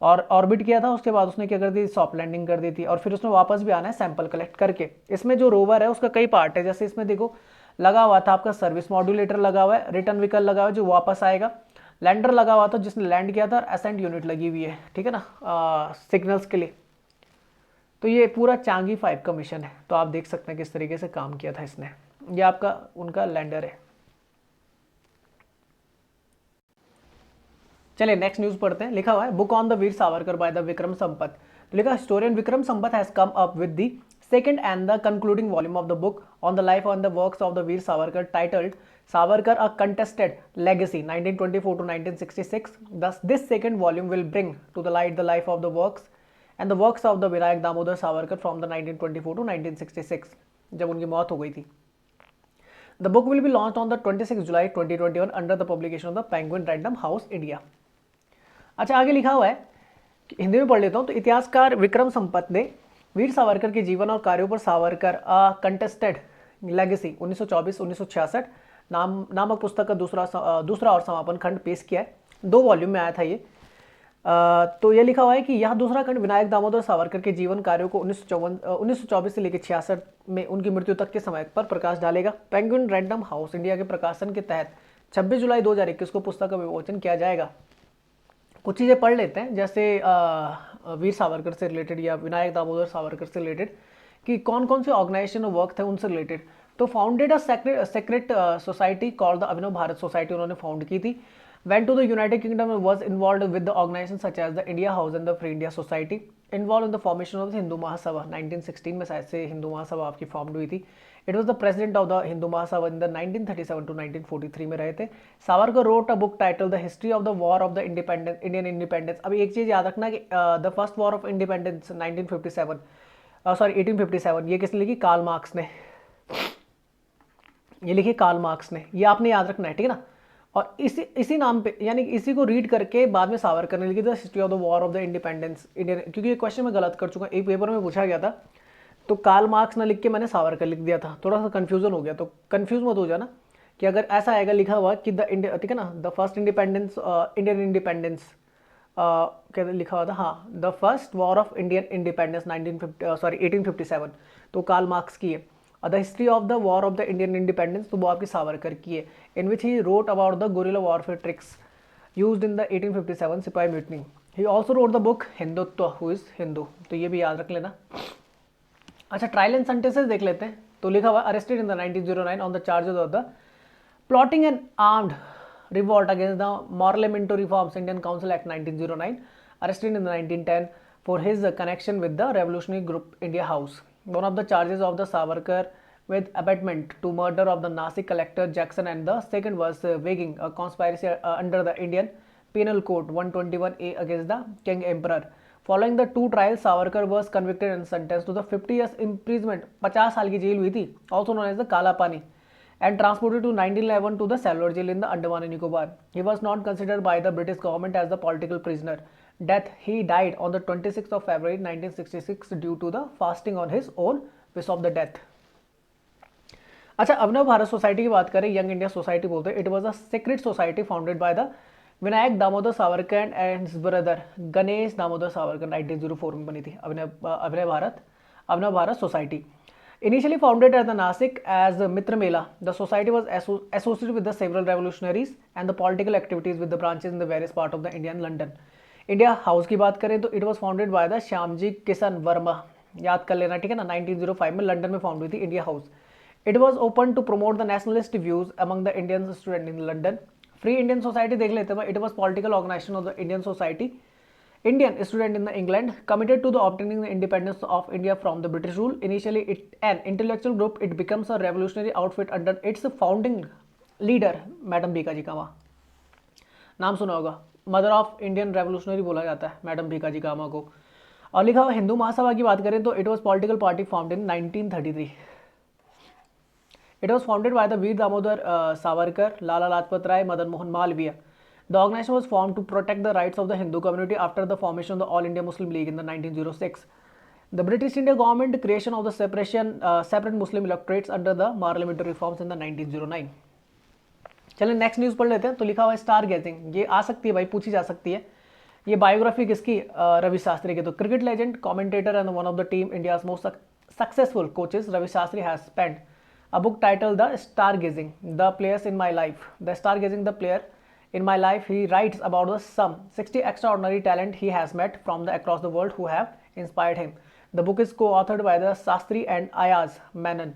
और ऑर्बिट किया था। उसके बाद उसने क्या कर दी, सॉफ्ट लैंडिंग कर दी थी, और फिर उसने वापस भी आना है सैंपल कलेक्ट करके। इसमें जो रोवर है उसका कई पार्ट है, जैसे इसमें देखो लगा हुआ था आपका सर्विस मॉड्यूलेटर लगा हुआ है, रिटर्न व्हीकल लगा हुआ है जो वापस आएगा, लैंडर लगा हुआ था जिसने लैंड किया था, और असेंट यूनिट लगी हुई है, ठीक है ना, सिग्नल्स के लिए। तो ये पूरा चांगी 5 का मिशन है। तो आप देख सकते हैं किस तरीके से काम किया था इसने। ये आपका उनका लैंडर है। चलिए नेक्स्ट न्यूज पढ़ते हैं। लिखा हुआ है, book on the Veer Savarkar by the Vikram Sampath. तो लिखा, historian Vikram Sampath has come up with the second and the concluding volume of the book on the life and the works of the Veer Savarkar, titled Savarkar A Contested Legacy 1924 to 1966. Thus this second volume will bring to the light the life of the works and the works of the Vinayak Damodar Savarkar from the 1924 to 1966, जब उनकी मौत हो गई थी। The book will be launched on the 26 July 2021 under the publication of the Penguin Random House India. अच्छा, आगे लिखा हुआ है, हिंदी में पढ़ लेता हूँ। तो इतिहासकार विक्रम संपत ने वीर सावरकर के जीवन और कार्यों पर सावरकर अ कंटेस्टेड लेगेसी 1924-1966 नामक पुस्तक का दूसरा और समापन खंड पेश किया है। 2 वॉल्यूम में आया था ये। तो ये लिखा हुआ है कि यह दूसरा खंड विनायक दामोदर सावरकर के जीवन कार्यों को 1924 से लेकर 66 में उनकी मृत्यु तक के समय पर प्रकाश डालेगा। पेंगुइन रैंडम हाउस इंडिया के प्रकाशन के तहत 26 जुलाई 2021 को पुस्तक का विमोचन किया जाएगा। कुछ चीज़ें पढ़ लेते हैं, जैसे वीर सावरकर से रिलेटेड या विनायक दामोदर सावरकर से रिलेटेड कि कौन कौन से ऑर्गेनाइजेशन और वर्क थे उनसे रिलेटेड। तो founded a secret society called the Abhinav Bharat society, उन्होंने फाउंड की थी। Went to the United Kingdom and was involved with the organizations such as the India House and the Free India Society, involved in the formation of the Hindu Mahasabha. 1916 में शायद से हिंदू महासभा आपकी फॉर्म हुई थी। It was the president of the Hindu Mahasabha in the 1937 to 1943 में रहे थे। Savarkar wrote a book title the history of the war of the independence, Indian independence. अभी एक चीज़ याद रखना कि the first war of independence 1857, ये किसने लिखी, कार्ल मार्क्स ने। ये लिखी कार्ल मार्क्स ने, ये आपने याद रखना है, ठीक है ना। और इसी नाम पे, यानी इसी को रीड करके बाद में सावरकर ने लिखी the history of the war of the independence Indian, क्योंकि ये क्वेश्चन मैं गलत कर चुका, एक पेपर में पूछा गया था, तो कार्ल मार्क्स ना लिख के मैंने सावरकर लिख दिया था, थोड़ा सा कंफ्यूजन हो गया। तो कंफ्यूज मत हो जाना कि अगर ऐसा आएगा लिखा हुआ कि द इंडिया, ठीक है ना, the first independence, Indian independence, क्या लिखा हुआ था, हाँ, the first war of Indian independence 1857, तो कार्ल मार्क्स की है। The history of the war of the Indian independence, तो वो आपकी सावरकर की है, in which he wrote about the guerrilla warfare tricks used in the 1857 sipahi mutiny. He also wrote the book Hindutva, who is Hindu, तो ये भी याद रख लेना। अच्छा, ट्रायल एंड सेंटेंसेस देख लेते हैं। तो लिखा हुआ, arrested in the 1909 on the charges of the plotting and armed revolt against the Parliamentary Reforms Indian Council Act 1909, arrested in the 1910 for his connection with the revolutionary group India House. One of the charges of the Savarkar with abetment to murder of the Nasik collector Jackson, and the second was waging a conspiracy under the Indian Penal Code 121A against the King Emperor. Following the 2 trials, Savarkar was convicted and sentenced to the 50 years imprisonment, 50 साल की जेल हुई थी, also known as the काला पानी, and transported to 1911 to the Salwar jail in the Andaman and Nicobar. He was not considered by the British government as the political prisoner. Death, he died on the 26th of February 1966 due to the fasting on his own wish of the death. अच्छा, अभिनव भारत सोसाइटी की बात करें, यंग इंडिया सोसाइटी बोलते हैं। It was a secret society founded by the Vinayak Damodar Savarkar and his brother Ganesh Damodar Savarkar. 1904 में बनी थी Abhinav Bharat society. Initially founded at the Nasik as Mitra Mela, the society was associated with the several revolutionaries and the political activities with the branches in the various part of the India and London. India house की बात करें तो it was founded by the Shyamji Kishan Verma, याद कर लेना ठीक है ना, 1905 में लंदन में फाउंड हुई थी India house. It was open to promote the nationalist views among the Indian student in London. Free Indian society देख लेते हैं. It was political organisation of the Indian society, Indian student in the England, committed to the obtaining the independence of India from the British rule. Initially an intellectual group, it becomes a revolutionary outfit under its founding leader, madam Bhikaji Cama. नाम सुना होगा, मदर ऑफ इंडियन रेवोल्यूशनरी बोला जाता है मैडम भीकाजी कामा को. और लिखा हुआ हिंदू महासभा की बात करें तो it was political party found in 1933. It was founded by the Veer Damodar Savarkar, Lala Lajpat Rai, Madan Mohan Malaviya. The organization was formed to protect the rights of the Hindu community after the formation of the All India Muslim League in the 1906. The British India government creation of the separate Muslim electorates under the parliamentary reforms in the 1909. चलिए नेक्स्ट न्यूज़ पढ़ लेते हैं. तो लिखा हुआ है स्टार गेजिंग, ये आ सकती है भाई, पूछी जा सकती है. ये बायोग्राफी किसकी, रवि शास्त्री की. तो cricket legend, commentator and one of the team India's most successful coaches Ravi Shastri has penned a book titled The Stargazing, The Players in My Life. The Stargazing, The Player in My Life, he writes about the some 60 extraordinary talent he has met from the across the world who have inspired him. The book is co-authored by the Shastri and Ayaz Menon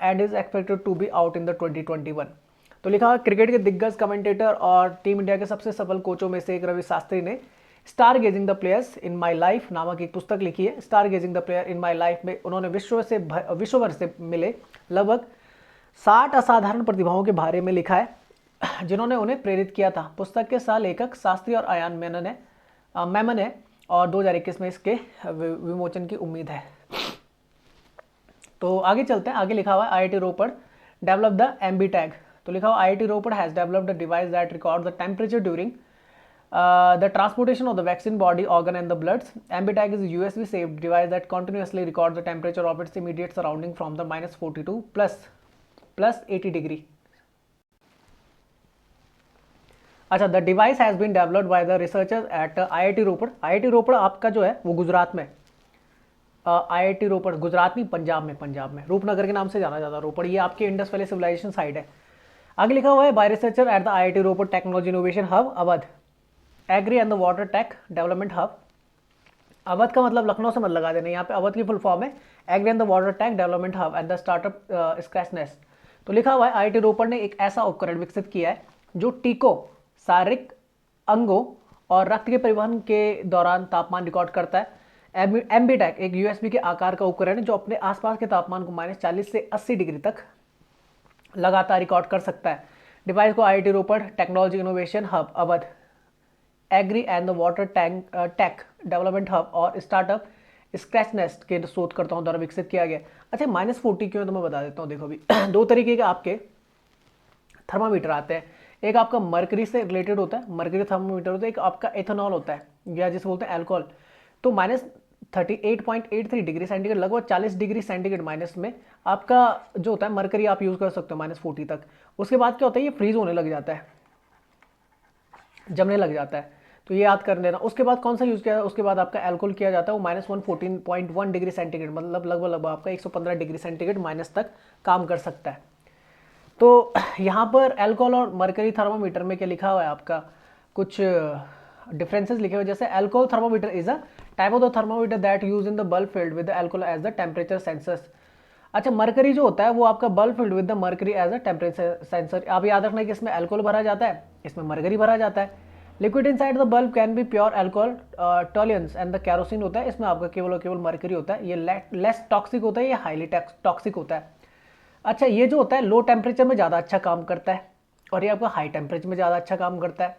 and is expected to be out in the 2021. तो लिखा क्रिकेट के दिग्गज कमेंटेटर और टीम इंडिया के सबसे सफल कोचों में से एक रवि शास्त्री ने star gazing the players in my life नामक एक पुस्तक लिखी है. Star gazing the player in my life में उन्होंने विश्व भर से मिले लगभग 60 असाधारण प्रतिभाओं के बारे में लिखा है जिन्होंने उन्हें प्रेरित किया था. पुस्तक के सह लेखक शास्त्री और अयान मेमन है और 2021 में इसके विमोचन की उम्मीद है. तो आगे चलते हैं. आगे लिखा हुआ है IIT Ropar develop the MB tag. तो लिखा हुआ IIT Ropar has developed a device that record the temperature during the transportation of the vaccine body organ and the bloods. MBTAG is a USB safe device that continuously records the temperature of its immediate surrounding from the -42 plus 80 degree. अच्छा, the device has been developed by the researchers at IIT Ropar. IIT Ropar आपका जो है वो गुजरात में, IIT रोपड़ गुजरात नहीं, पंजाब में रूपनगर के नाम से जाना जाता है रोपड़. ये आपके इंडस वैली सिविलाइजेशन साइड है. आगे लिखा हुआ है by researcher at the IIT Ropar technology innovation hub Awadh, agri and the water tech development hub. Awadh का मतलब लखनऊ से मत लगा देना, यहाँ पे अवध की फुल फॉर्म है agri and the water tech development hub and the startup scratchness. तो लिखा हुआ है IIT रोपड़ ने एक ऐसा उपकरण विकसित किया है जो टीकों, शारीरिक अंगों और रक्त के परिवहन के दौरान तापमान रिकॉर्ड करता है. एमबीटैक एक USB के आकार का उपकरण है जो अपने आसपास के तापमान को -40 से 80 डिग्री तक लगातार रिकॉर्ड कर सकता है. डिवाइस को IIT Ropar technology innovation hub Awadh, agri and the water tech development hub और स्टार्टअप स्क्रैचनेस्ट के शोधकर्ताओं द्वारा विकसित किया गया. अच्छा, -40 क्यों है तो मैं बता देता हूँ. देखो अभी दो तरीके के आपके थर्मामीटर आते हैं. एक आपका मरकरी से रिलेटेड होता है, मरकरी थर्मामीटर होता है. एक आपका एथेनॉल होता है या जिसे बोलते हैं अल्कोहल. तो -38.83 डिग्री सेंटीग्रेड, लगभग 40 डिग्री सेंटीग्रेड माइनस में आपका जो होता है मरकरी आप यूज़ कर सकते हो -40 तक. उसके बाद क्या होता है, ये फ्रीज होने लग जाता है, जमने लग जाता है. तो ये याद कर लेना. उसके बाद कौन सा यूज़ किया जाता है, उसके बाद आपका अल्कोहल किया जाता है. वो -114.1 डिग्री सेंटीग्रेड मतलब लगभग आपका 115 डिग्री सेंटीग्रेड माइनस तक काम कर सकता है. तो यहाँ पर अल्कोहल और मरकरी थर्मामीटर में क्या लिखा हुआ है, आपका कुछ डिफरेंसेस लिखे हुए. जैसे alcohol thermometer is a type of the thermometer that use in the bulb filled with the alcohol as the temperature sensors. अच्छा, मरकरी जो होता है वो आपका bulb filled with the mercury as a temperature sensor. आप याद रखना कि इसमें अल्कोहल भरा जाता है, इसमें मरकरी भरा जाता है. Liquid inside the bulb can be pure alcohol toluene and the kerosene होता है. इसमें आपका केवल और केवल मरकरी होता है. ये लेस टॉक्सिक होता है, ये हाईली टॉक्सिक होता है. अच्छा, ये जो होता है लो टेम्परेचर में ज़्यादा अच्छा काम करता है और ये आपका हाई टेम्परेचर में ज़्यादा अच्छा काम करता है.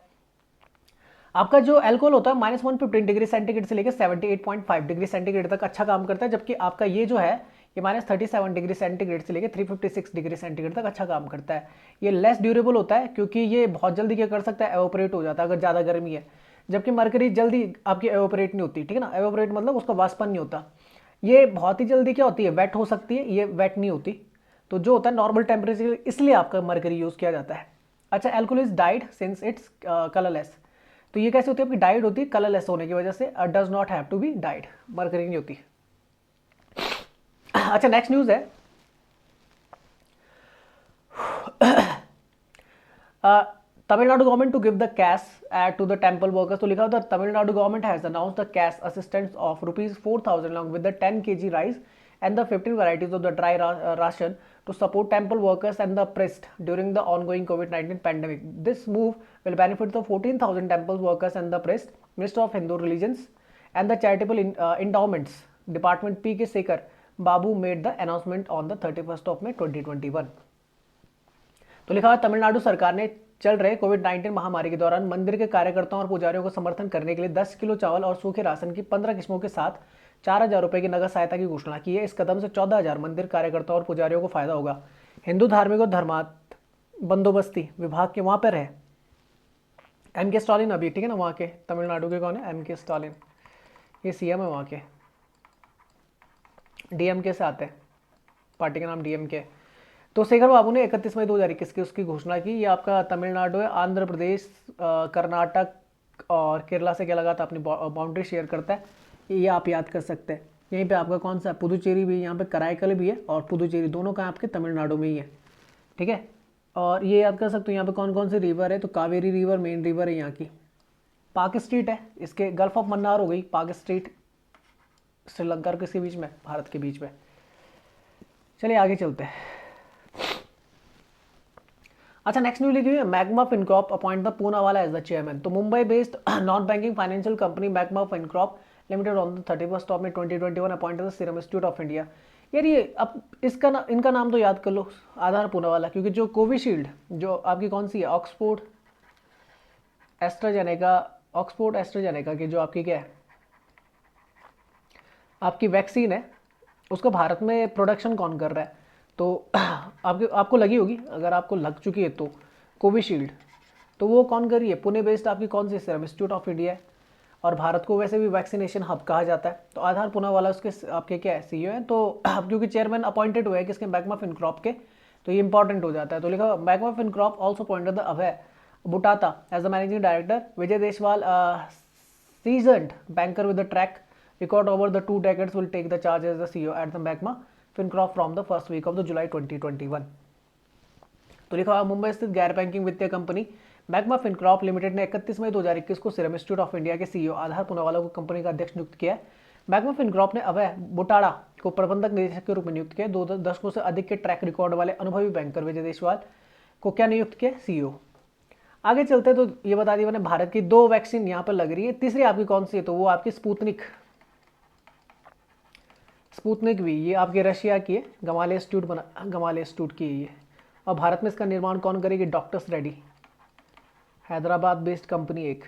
आपका जो अल्कोहल होता है -115 डिग्री सेंटीग्रेड से लेकर 78.5 डिग्री सेंटीग्रेड तक अच्छा काम करता है, जबकि आपका ये जो है ये -37 डिग्री सेंटीग्रेड से लेकर 356 डिग्री सेंटीग्रेड तक अच्छा काम करता है. ये लेस ड्यूरेबल होता है क्योंकि ये बहुत जल्दी क्या कर सकता है, एवोपरेट हो जाता है अगर ज़्यादा गर्मी है, जबकि मरकरी जल्दी आपकी एवोपरेट नहीं होती. ठीक है ना, एवोपरेट मतलब उसका वाष्पन नहीं होता. ये बहुत ही जल्दी क्या होती है, वेट हो सकती है, ये वेट नहीं होती. तो जो होता है नॉर्मल टेम्परेचर, इसलिए आपका मरकरी यूज़ किया जाता है. अच्छा, alcohol is died since it's colourless. तो ये कैसे होती है, आपकी डाइड होती है कलरलेस होने की वजह से, does not have to be dyed, mercury नहीं होती. अच्छा नेक्स्ट न्यूज़ है, Tamil Nadu government to give the cash to the temple workers. तो लिखा होता है Tamil Nadu government has announce the cash assistance of ₹4,000 along with the 10 kg rice and the 15 varieties of the dry ration to support temple workers and the priest during the ongoing COVID-19 pandemic. This move will benefit the 14,000 temple workers and the priest, Minister of Hindu Religions and the Charitable Endowments Department P. K. Sekar Babu made the announcement on the 31st of May 2021. तो लिखा हुआ तमिलनाडु सरकार ने चल रहे कोविड-19 महामारी के दौरान मंदिर के कार्यकर्ताओं और पुजारियों को समर्थन करने के लिए 10 किलो चावल और सूखे राशन की 15 किस्मों के साथ 4,000 रुपए की नगद सहायता की घोषणा की है। इस कदम से 14,000 मंदिर कार्यकर्ताओं और पुजारियों को फायदा होगा। हिंदू धार्मिक और धर्मार्थ बंदोबस्ती विभाग के वहां पर है एम के स्टालिन अभी, ठीक है ना, वहां के तमिलनाडु के कौन है, एम के स्टालिन, ये सीएम है वहां के, डीएमके से आते हैं, पार्टी का नाम डीएमके। तो शेखर बाबू ने 31 मई 2021 की उसकी घोषणा की। ये आपका तमिलनाडु है, आंध्र प्रदेश, कर्नाटक और केरला से क्या लगा था, अपनी बाउंड्री शेयर करता है, ये आप याद कर सकते हैं। यहीं पे आपका कौन सा, पुदुचेरी भी, यहाँ पे कराईकल भी है और पुदुचेरी, दोनों का आपके तमिलनाडु में ही है, ठीक है। और ये याद कर सकते हो यहाँ पे कौन कौन सी रिवर है, तो कावेरी रिवर मेन रिवर है यहाँ की। पाक स्ट्रीट है, इसके गल्फ ऑफ मन्नार हो गई पाक स्ट्रीट, श्रीलंका और किसके बीच में, भारत के बीच में। चलिए आगे चलते हैं। अच्छा नेक्स्ट न्यूज लिखी हुई है, Magma Fincorp appoint the Poonawalla as the chairman. तो Mumbai based non banking financial company Magma Fincorp limited on the 31st of May 2021 appointed the Serum institute of India. यार ये अब इसका इनका नाम तो याद कर लो, आधार पूनावाला, क्योंकि जो कोविशील्ड जो आपकी कौन सी है, ऑक्सफोर्ड एस्ट्राजेनेका की जो आपकी क्या है, आपकी वैक्सीन है, उसका भारत में प्रोडक्शन कौन कर रहा है, तो आपको लगी होगी, अगर आपको लग चुकी है तो कोविशील्ड, तो वो कौन कर रही है, पुणे बेस्ड आपकी कौन सी सीरम इंस्टीट्यूट ऑफ इंडिया है, और भारत को वैसे भी वैक्सीनेशन हब कहा जाता है। तो आधार पूनावाला उसके आपके क्या है, सीईओ हैं। तो अब क्योंकि चेयरमैन अपॉइंटेड हुए हैं किसके, मैग्मा फिनकॉर्प के, तो ये इंपॉर्टेंट हो जाता है। तो लिखा Magma Fincorp also appointed the Abhay Butata as the managing director, Vijay Deswal seasoned banker with the track record over the 2 decades will take the charge as the CEO at the Magma Fincroft from the first week of the July 2021। तो लिखा हुआ मुंबई स्थित गैर बैंकिंग वित्तीय कंपनी मैग्मा फिनकॉर्प लिमिटेड ने 31 मई 2021 को सीरम इंस्टीट्यूट ऑफ इंडिया के सीईओ आधार पूनावाला को कंपनी का अध्यक्ष नियुक्त किया है। मैग्मा फिनकॉर्प ने अभय बुटाड़ा को प्रबंधक निदेशक के रूप में नियुक्त किया। 2 दशकों से अधिक के ट्रैक रिकॉर्ड वाले अनुभवी बैंकर विजय देशवाल को क्या नियुक्त किया, सीईओ। आगे चलते तो ये बता दिया मैंने, भारत की 2 वैक्सीन यहाँ पर लग रही है, तीसरी आपकी कौन सी है, तो वो आपकी स्पुतनिक भी, ये आपके रशिया की है, गमाले इंस्टीट्यूट की है ये, और भारत में इसका निर्माण कौन करेगी, doctors Reddy, Hyderabad based company. एक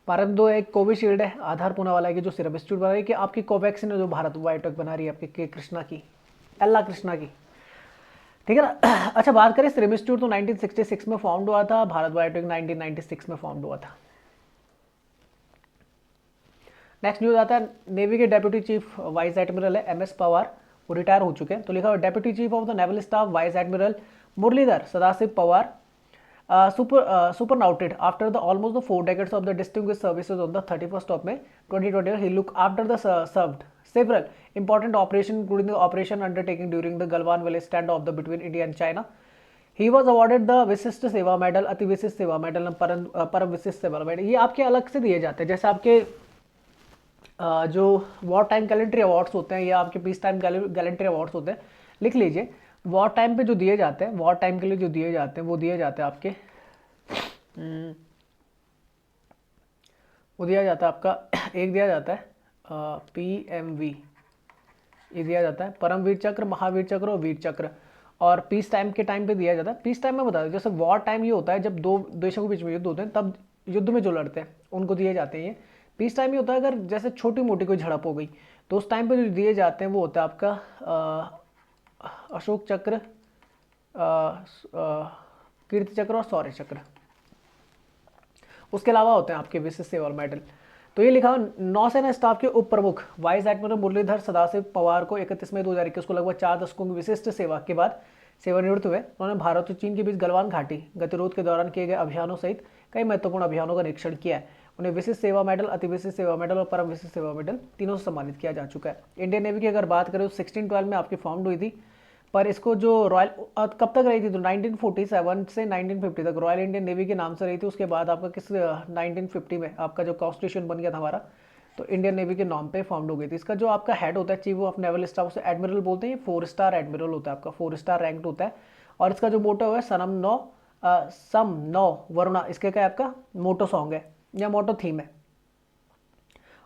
भारत में 2 एक कोविशील्ड है आधार पूनावाला की जो सीरम इंस्टीट्यूट बना रही है, कि आपकी कोवैक्सीन है जो भारत बायोटेक बना रही है आपके के कृष्णा की, एल्ला कृष्णा की, ठीक है ना। अच्छा बात करें सीरम इंस्टीट्यूट, तो 1966 में फाउंड हुआ था, भारत बायोटेक 1996 में फाउंड हुआ था। नेक्स्ट न्यूज आता है, नेवी के डेप्यूटी चीफ वाइस एडमिरल है MS पवार, वो रिटायर हो चुके हैं। तो लिखा हुआ deputy chief of the naval staff vice admiral Muralidhar Sadashiv Pawar superannuated after the almost the 4 decades of the distinguished services on the 31st of May 2021. He looked after the served several important operations, including the operation undertaken during the Galwan Valley standoff between India and China. He was awarded the विशिष्ट सेवा मेडल, अति विशिष्ट सेवा मेडल, परम विशिष्ट सेवा मेडल। ये आपके अलग से दिए जाते हैं, जैसे आपके जो वॉर टाइम गैलेंट्री अवार्ड्स होते हैं या आपके पीस टाइम गैलेंट्री अवार्ड्स होते हैं, लिख लीजिए। वॉर टाइम पे जो दिए जाते हैं, वॉर टाइम के लिए जो दिए जाते हैं, वो दिए जाते हैं आपके वो दिया जाता है आपका, एक दिया जाता है PMV, ये दिया जाता है परमवीर चक्र, महावीर चक्र और वीर चक्र। और पीस टाइम के टाइम पे दिया जाता है, पीस टाइम में बता दें, जैसे वॉर टाइम ये होता है जब 2 देशों के बीच में युद्ध होते हैं, तब युद्ध में जो लड़ते हैं उनको दिए जाते हैं ये। पीस टाइम ये होता है अगर जैसे छोटी मोटी कोई झड़प हो गई, तो उस टाइम पे जो दिए जाते हैं वो होता है आपका अशोक चक्र, कीर्ति चक्र और शौर्य चक्र। उसके अलावा होते हैं आपके विशिष्ट सेवा मेडल। तो ये लिखा नौसेना स्टाफ के उप प्रमुख वाइस एडमिरल मुरलीधर सदाशिव पवार को 31 मई 2021 को लगभग 4 दशकों की विशिष्ट सेवा के बाद सेवानिवृत्त हुए। उन्होंने भारत और चीन के बीच गलवान घाटी गतिरोध के दौरान किए गए अभियानों सहित कई महत्वपूर्ण अभियानों का निरीक्षण किया है। उन्हें विशिष्ट सेवा मेडल, अति विशिष्ट सेवा मेडल और परम विशिष्ट सेवा मेडल तीनों से सम्मानित किया जा चुका है। इंडियन नेवी की अगर बात करें तो 1612 में आपकी फॉर्म हुई थी, पर इसको जो रॉयल कब तक रही थी तो 1947 से 1950 तक रॉयल इंडियन नेवी के नाम से रही थी। उसके बाद आपका किस 1950 में आपका जो कॉन्स्टिट्यूशन बन गया था हमारा, तो इंडियन नेवी के नाम पे फॉर्म हो गई थी। इसका जो आपका हेड होता है चीफ ऑफ नेवल स्टाफ, उसे एडमिरल बोलते हैं। ये 4 स्टार एडमिरल होता है, आपका 4 स्टार रैंक्ड होता है। और इसका जो मोटो है सम नो वरुणा, इसके क्या आपका मोटो सॉन्ग है या मोटो थीम है।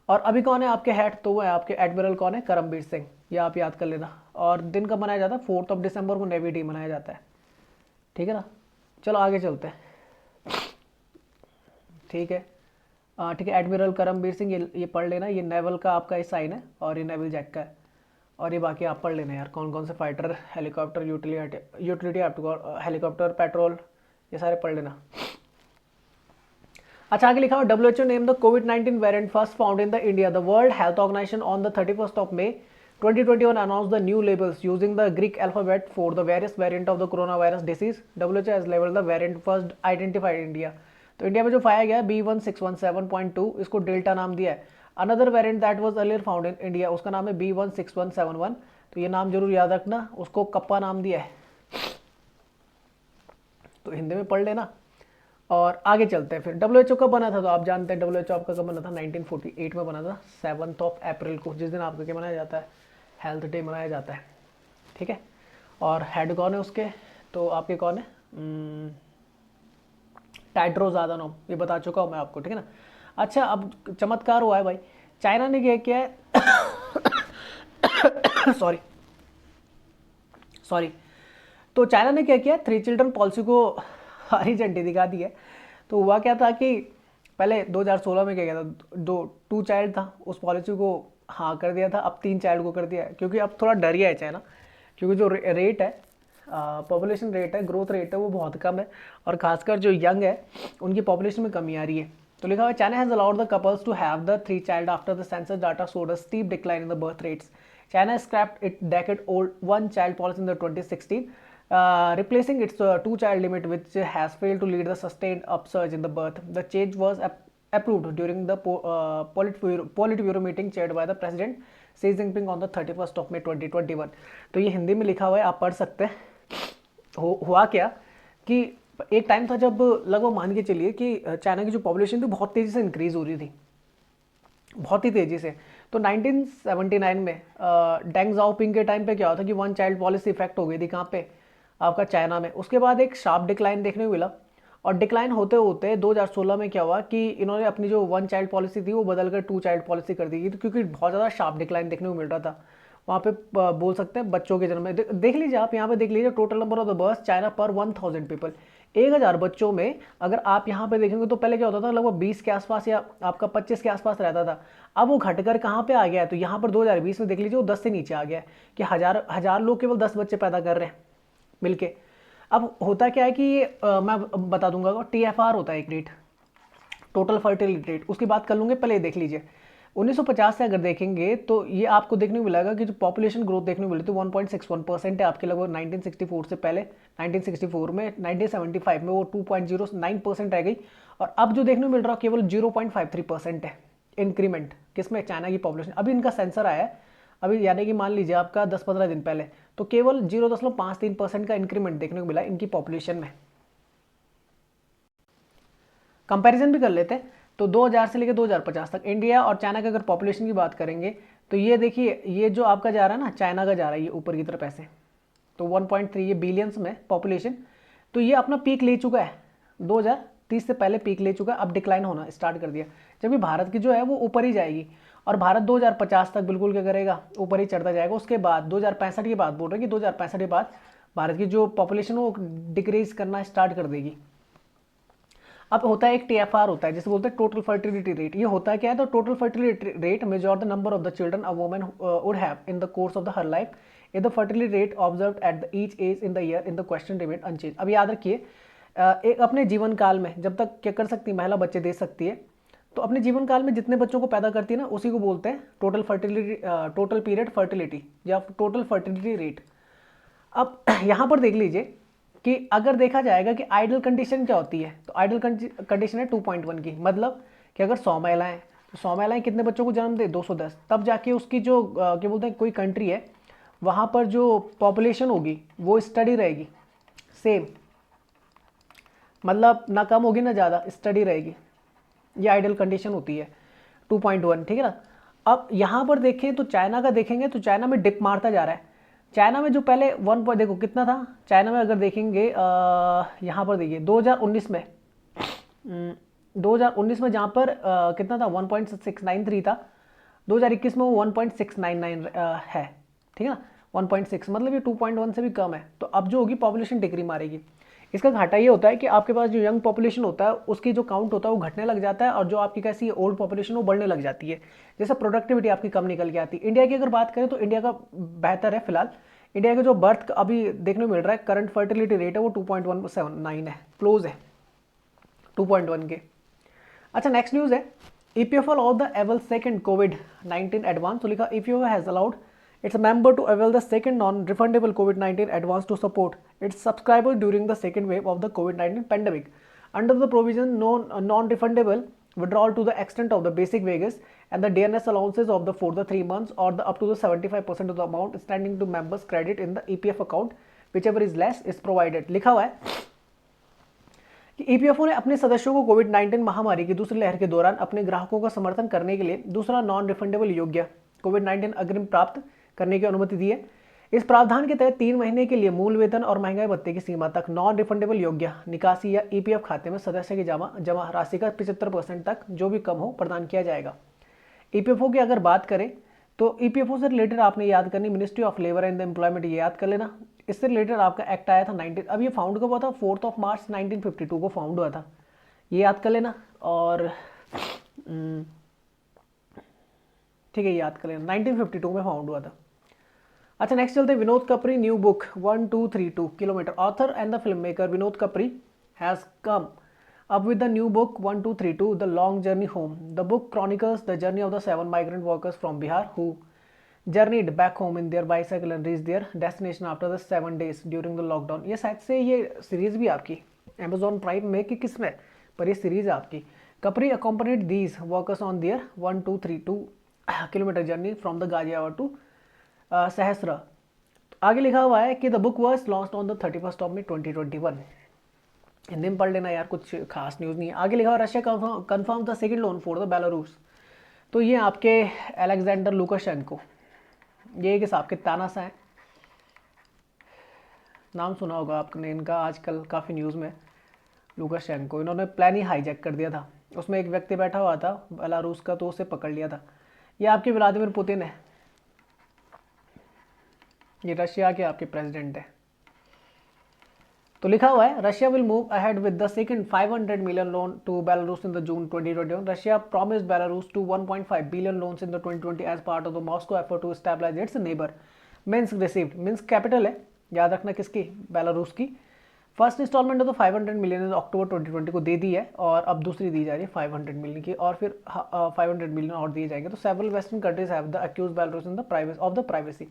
और अभी कौन है आपके हेड, तो वो है आपके एडमिरल कौन है, करमबीर सिंह, ये आप याद कर लेना। और दिन कब मनाया जाता है, 4 दिसंबर को नेवी डे मनाया जाता है, ठीक है ना। चलो आगे चलते हैं, ठीक है। ठीक है, एडमिरल करमबीर सिंह, ये पढ़ लेना, ये नेवल का आपका इस साइन है और ये नेवल जैक का है। और ये बाकी आप पढ़ लेना यार, कौन कौन से fighter, helicopter, utility helicopter, patrol, ये सारे पढ़ लेना। अच्छा आगे लिखा हुआ WHO name the COVID-19 variant first found in the India. The world health organisation on the 31st May 2021 announced the new labels using the Greek alphabet for the various variant of the coronavirus disease. WHO has labeled the variant first identified in India. तो इंडिया में जो पाया गया B1617.2, इसको डेल्टा नाम दिया है। Another variant that was earlier found in India, उसका नाम है B16171, तो ये नाम जरूर याद रखना, उसको कप्पा नाम दिया है, तो हिंदी में पढ़ लेना। और आगे चलते हैं फिर। WHO कब बना था, तो आप जानते हैं WHO आपका कब बना था, 1948 में बना था, 7 अप्रैल को, जिस दिन आपका क्या मनाया जाता है, हेल्थ डे मनाया जाता है, ठीक है। और हेड कौन है उसके, तो आपके कौन है, टेड्रोस अधानोम, ये बता चुका हूँ मैं आपको, ठीक है ना। अच्छा अब चमत्कार हुआ है भाई, चाइना ने क्या किया है सॉरी, तो चाइना ने क्या किया, 3 चिल्ड्रन पॉलिसी को हरी झंडी दिखा दी है। तो हुआ क्या था कि पहले 2016 में क्या किया था, 2 चाइल्ड था, उस पॉलिसी को हाँ कर दिया था, अब 3 चाइल्ड को कर दिया है, क्योंकि अब थोड़ा डर गया है चाइना, क्योंकि जो रेट है, पॉपुलेशन रेट है, ग्रोथ रेट है, वो बहुत कम है, और खासकर जो यंग है उनकी पॉपुलेशन में कमी आ रही है। तो लिखा हुआ है China has allowed the couples to have the 3 child after the census data showed a steep decline in the birth rates. China scrapped its decade-old one-child policy in the 2016, replacing its 2-child limit, which has failed to lead the sustained upsurge in the birth. The change was approved during the Politburo meeting chaired by the President Xi Jinping on the 31st of May 2021. तो ये हिंदी में लिखा हुआ है, आप पढ़ सकते हैं। हुआ क्या कि एक टाइम था जब लगभग मान के चलिए कि चाइना की जो पॉपुलेशन थी बहुत तेज़ी से इंक्रीज हो रही थी, बहुत ही तेज़ी से। तो 1979 में डेंग ज़ाओपिंग के टाइम पे क्या हुआ था कि 1 चाइल्ड पॉलिसी इफेक्ट हो गई थी, कहाँ पे, आपका चाइना में। उसके बाद एक शार्प डिक्लाइन देखने को मिला, और डिक्लाइन होते होते 2016 में क्या हुआ कि इन्होंने अपनी जो 1 चाइल्ड पॉलिसी थी वो बदलकर 2 चाइल्ड पॉलिसी कर दी गई, क्योंकि बहुत ज़्यादा शार्प डिक्लाइन देखने को मिल रहा था वहाँ पे। बोल सकते हैं बच्चों के जन्म में, देख लीजिए आप यहाँ पे, देख लीजिए total number of the birth China पर 1000 पीपल, 1000 बच्चों में अगर आप यहाँ पे देखेंगे तो पहले क्या होता था, लगभग 20 के आसपास या आपका 25 के आसपास रहता था। अब वो घटकर कहाँ पे आ गया है, तो यहाँ पर 2020 में देख लीजिए वो 10 से नीचे आ गया है, कि हजार लोग केवल 10 बच्चे पैदा कर रहे हैं मिलके। अब होता क्या है कि मैं बता दूंगा, TFR होता है एक रेट, टोटल फर्टिलिटी रेट, उसकी बात कर लूँगे, पहले देख लीजिए 1950 से अगर देखेंगे तो ये आपको देखने को मिलेगा कि जो पॉपुलेशन ग्रोथ देखने को मिली थी 1.61% है आपके, लगभग 1964 से पहले, 1964 में, 1975 में वो 2.09% रह गई, और अब जो देखने को मिल रहा है केवल 0.53% है इंक्रीमेंट, किसमें, चाइना की पॉपुलेशन। अभी इनका सेंसर आया है अभी, यानी कि मान लीजिए आपका 10-15 दिन पहले, तो केवल 0.53% का इंक्रीमेंट देखने को मिला इनकी पॉपुलेशन में। कंपैरिजन भी कर लेते हैं, तो 2000 से लेकर 2050 तक इंडिया और चाइना की अगर पॉपुलेशन की बात करेंगे, तो ये देखिए, ये जो आपका जा रहा है ना, चाइना का जा रहा है ये ऊपर की तरफ ऐसे, तो 1.3 ये बिलियंस में पॉपुलेशन, तो ये अपना पीक ले चुका है, 2030 से पहले पीक ले चुका है, अब डिक्लाइन होना स्टार्ट कर दिया, जबकि भारत की जो है वो ऊपर ही जाएगी, और भारत 2050 तक बिल्कुल क्या करेगा, ऊपर ही चढ़ता जाएगा। उसके बाद 2065 की बात बोल रहे हैं कि 2065 के बाद भारत की जो पॉपुलेशन वो डिक्रीज करना स्टार्ट कर देगी। अब होता है एक TFR होता है, जिसे बोलते हैं टोटल फर्टिलिटी रेट। ये होता है क्या है, तो total fertility rate measure the number of the children a woman would have in the course of the her life if the fertility rate observed at the each age in the year in the question remain unchanged. अब याद रखिए, एक अपने जीवन काल में जब तक क्या कर सकती है, महिला बच्चे दे सकती है, तो अपने जीवन काल में जितने बच्चों को पैदा करती है ना, उसी को बोलते हैं total fertility, total period fertility या टोटल फर्टिलिटी रेट। अब यहाँ पर देख लीजिए कि अगर देखा जाएगा कि आइडल कंडीशन क्या होती है, तो आइडल कंडीशन है 2.1 की, मतलब कि अगर 100 महिलाएं, तो 100 महिलाएं कितने बच्चों को जन्म दे, 210, तब जाके उसकी जो क्या बोलते हैं कोई कंट्री है वहाँ पर जो पॉपुलेशन होगी वो स्टडी रहेगी सेम, मतलब ना कम होगी ना ज़्यादा, स्टडी रहेगी। ये आइडियल कंडीशन होती है 2.1, ठीक है ना। अब यहाँ पर देखें तो चाइना का देखेंगे तो चाइना में डिप मारता जा रहा है। चाइना में जो पहले 1 पॉइंट देखो कितना था चाइना में, अगर देखेंगे यहाँ पर देखिए 2019 में 2019 में जहाँ पर कितना था 1.693 था, 2021 में वो 1.699 है, ठीक है ना। 1.6 मतलब ये 2.1 से भी कम है। तो अब जो होगी पॉपुलेशन डिक्री मारेगी। इसका घाटा ये होता है कि आपके पास जो यंग पॉपुलेशन होता है उसकी जो काउंट होता है वो घटने लग जाता है, और जो आपकी कैसी ओल्ड पॉपुलेशन वो बढ़ने लग जाती है, जैसे प्रोडक्टिविटी आपकी कम निकल के आती है। इंडिया की अगर बात करें तो इंडिया का बेहतर है फिलहाल। इंडिया का जो बर्थ अभी देखने को मिल रहा है, करंट फर्टिलिटी रेट है वो 2.179 है, क्लोज है 2.1 के। अच्छा नेक्स्ट न्यूज़ है, EPF allowed the avail second COVID-19 advance। तो लिखा EPF has allowed its member to avail the second non-refundable COVID-19 advance to support its subscribers during the second wave of the COVID-19 pandemic. Under the provision, non-refundable withdrawal to the extent of the basic wages and the DNS allowances of the for the 3 months or the up to the 75% of the amount standing to members credit in the EPF account, whichever is less is provided। लिखा हुआ है कि ईपीएफओ ने अपने सदस्यों को कोविड-19 महामारी की दूसरी लहर के दौरान अपने ग्राहकों का समर्थन करने के लिए दूसरा नॉन रिफंडेबल योग्य कोविड-19 अग्रिम प्राप्त करने की अनुमति दी है। इस प्रावधान के तहत 3 महीने के लिए मूल वेतन और महंगाई भत्ते की सीमा तक नॉन रिफंडेबल योग्य निकासी या ईपीएफ खाते में सदस्य की जमा राशि का 75% तक जो भी कम हो प्रदान किया जाएगा। ईपीएफओ की अगर बात करें तो ईपीएफओ से रिलेटेड आपने याद करनी ministry of labour and employment, ये याद कर लेना। इससे रिलेटेड आपका एक्ट आया था 19, अब ये फाउंड कब हुआ था 4 मार्च 1952 को फाउंड हुआ था, ये याद कर लेना। और ठीक है याद कर लेना 1952 में फाउंड हुआ था। अच्छा नेक्स्ट चलते हैं, Vinod Kapri new book 1232 kilometre. Author and the film maker Vinod Kapri has come up with the new book 1232 The Long Journey Home। The book chronicles the journey of the 7 migrant workers from Bihar who journeyed back home in their bicycle and reached their destination after the 7 days during the lockdown। ये शायद से ये सीरीज भी आपकी Amazon प्राइम में कि किस में, पर ये सीरीज है आपकी। Kapri accompanied these workers on their 1232 kilometre journey from the Ghaziabad to Saharsa. आगे लिखा हुआ है कि the book was launched on the 31 of May 2021। Hindi में पढ़ लेना यार, कुछ खास न्यूज़ नहीं है। आगे लिखा हुआ Russia confirm the second loan for the Belarus. तो ये आपके अलेक्जेंडर लुकाशेंको, ये एक हिसाब के तानासा है, नाम सुना होगा आपने इनका, आजकल काफ़ी न्यूज़ में। लुकाशेंको इन्होंने प्लान ही हाईजैक कर दिया था, उसमें एक व्यक्ति बैठा हुआ था बेलारूस का, तो उसे पकड़ लिया था। ये आपके व्लादिमीर पुतिन है, ये रशिया के आपके प्रेसिडेंट है। तो लिखा हुआ है Russia will move ahead with the second 500 million loan to Belarus in the June 2021। Russia promised Belarus to 1.5 billion loans in the 2020 as part of the Moscow effort to stabilize its neighbor। Minsk received, Minsk capital है, याद रखना किसकी, बेलारूस की। First instalment of the 500 million अक्टूबर 2020 को दे दी है, और अब दूसरी दी जा रही है 500 मिलियन की, और फिर 500 मिलियन और दिए जाएंगे। तो several western countries have the accuse Belarus in the privacy.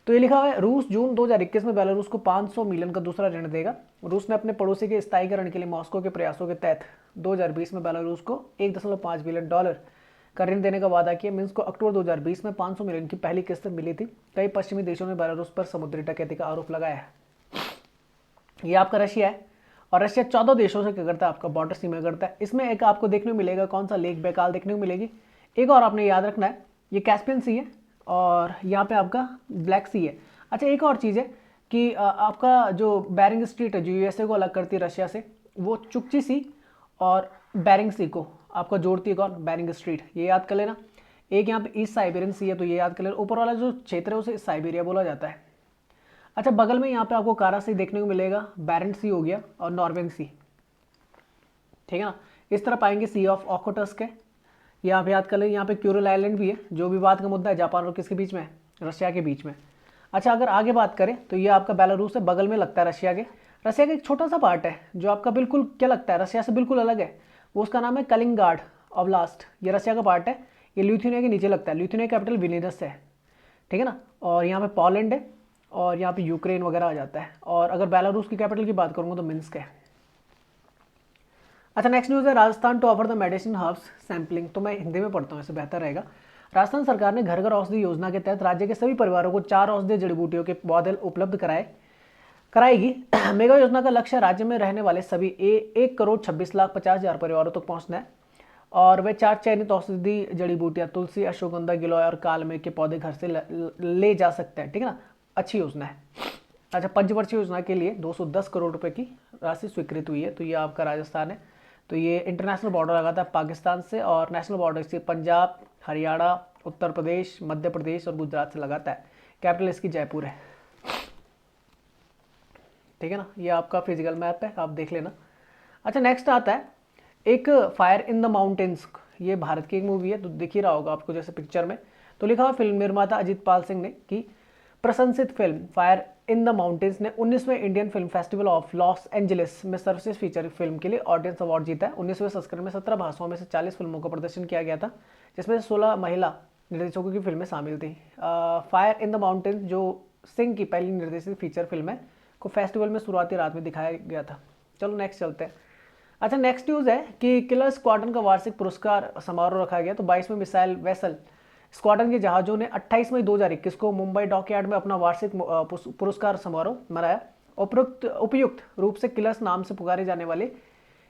तो ये लिखा हुआ है रूस जून 2021 में बेलारूस को 500 मिलियन का दूसरा ऋण देगा। रूस ने अपने पड़ोसी के स्थायीकरण के लिए मॉस्को के प्रयासों के तहत 2020 में बेलारूस को $1.5 बिलियन का ऋण देने का वादा किया। मिन्स्क को अक्टूबर 2020 में 500 मिलियन की पहली किस्त मिली थी। कई पश्चिमी देशों ने बेलारूस पर समुद्री डकैती का आरोप लगाया है। ये आपका रशिया है, और रशिया 14 देशों से क्या करता है, आपका बॉर्डर सीमा करता है। इसमें एक आपको देखने को मिलेगा कौन सा, लेक बैकाल देखने को मिलेगी। एक और आपने याद रखना है, ये कैस्पियन सी है, और यहाँ पे आपका ब्लैक सी है। अच्छा एक और चीज़ है कि आपका जो बैरिंग स्ट्रीट है जो यूएसए को अलग करती है रशिया से, वो चुक्ची सी और बैरिंग सी को आपका जोड़ती है कौन, बैरिंग स्ट्रीट, ये याद कर लेना। एक यहाँ पे ईस्ट साइबेरियन सी है, तो ये याद कर लेना। ऊपर वाला जो क्षेत्र है उसे साइबेरिया बोला जाता है। अच्छा बगल में यहाँ पे आपको कारा सी देखने को मिलेगा, बैरेंट सी हो गया, और नॉर्वेन सी, ठीक है ना। इस तरह पाएंगे सी ऑफ ओखोटस्क है, यहाँ पे याद कर लें। यहाँ पे क्यूरल आइलैंड भी है, जो विवाद का मुद्दा है जापान और किसके बीच में, रशिया के बीच में। अच्छा अगर आगे बात करें तो ये आपका बेलारूस है, बगल में लगता है रशिया के। रशिया का एक छोटा सा पार्ट है जो आपका बिल्कुल क्या लगता है रशिया से बिल्कुल अलग है, वो उसका नाम है कलिंगार्ड ऑब्लास्ट। ये रशिया का पार्ट है, ये लिथुनिया के नीचे लगता है। लिथुनिया कैपिटल विनियस है, ठीक है ना। और यहाँ पे पोलैंड है, और यहाँ पे यूक्रेन वगैरह आ जाता है। और अगर बेलारूस की कैपिटल की बात करूँगा तो मिन्स्क है। अच्छा, नेक्स्ट न्यूज़ है Rajasthan to offer the medicine herbs sampling. तो मैं हिंदी में पढ़ता हूँ, इससे बेहतर रहेगा। राजस्थान सरकार ने घर घर औषधि योजना के तहत राज्य के सभी परिवारों को 4 औषधीय जड़ी बूटियों के पौधे उपलब्ध कराएगी। मेगा योजना का लक्ष्य राज्य में रहने वाले सभी 1,26,50,000 परिवारों तक पहुंचना है और वे 4 चयनित औषधि जड़ी बूटियां तुलसी, अश्वगंधा, गिलोय और कालमेघ के पौधे घर से ले जा सकते हैं। ठीक है ना, अच्छी योजना है। अच्छा, पंचवर्षीय योजना के लिए 210 करोड़ रुपए की राशि स्वीकृत हुई है। तो ये आपका राजस्थान है। तो ये इंटरनेशनल बॉर्डर लगाता है पाकिस्तान से और नेशनल बॉर्डर से पंजाब, हरियाणा, उत्तर प्रदेश, मध्य प्रदेश और गुजरात से लगाता है। कैपिटल इसकी जयपुर है। ठीक है ना, ये आपका फिजिकल मैप है, आप देख लेना। अच्छा, नेक्स्ट आता है एक फायर इन द माउंटेन्स। ये भारत की एक मूवी है, तो दिख ही रहा होगा आपको जैसे पिक्चर में। तो लिखा हुआ फिल्म निर्माता अजीत पाल सिंह ने की प्रशंसित film fire in the mountains ने 19वें Indian film festival of Los Angeles में सर्वश्रेष्ठ फीचर फिल्म के लिए ऑडियंस अवार्ड जीता है। 19वें संस्करण में 17 भाषाओं में से 40 फिल्मों का प्रदर्शन किया गया था, जिसमें से 16 महिला निर्देशकों की फिल्में शामिल थी। फायर इन द माउंटेन्स जो सिंह की पहली निर्देशित फीचर फिल्म है को फेस्टिवल में शुरुआती रात में दिखाया गया था। चलो नेक्स्ट चलते हैं। अच्छा, नेक्स्ट न्यूज़ है कि किलर स्क्वाड्रन का वार्षिक पुरस्कार समारोह रखा गया। तो 22वें मिसाइल वेसल स्क्वाड्रन के जहाज़ों ने 28 मई 2021 को मुंबई डॉकयार्ड में अपना वार्षिक पुरस्कार समारोह मनाया। उपयुक्त रूप से किलर्स नाम से पुकारे जाने वाले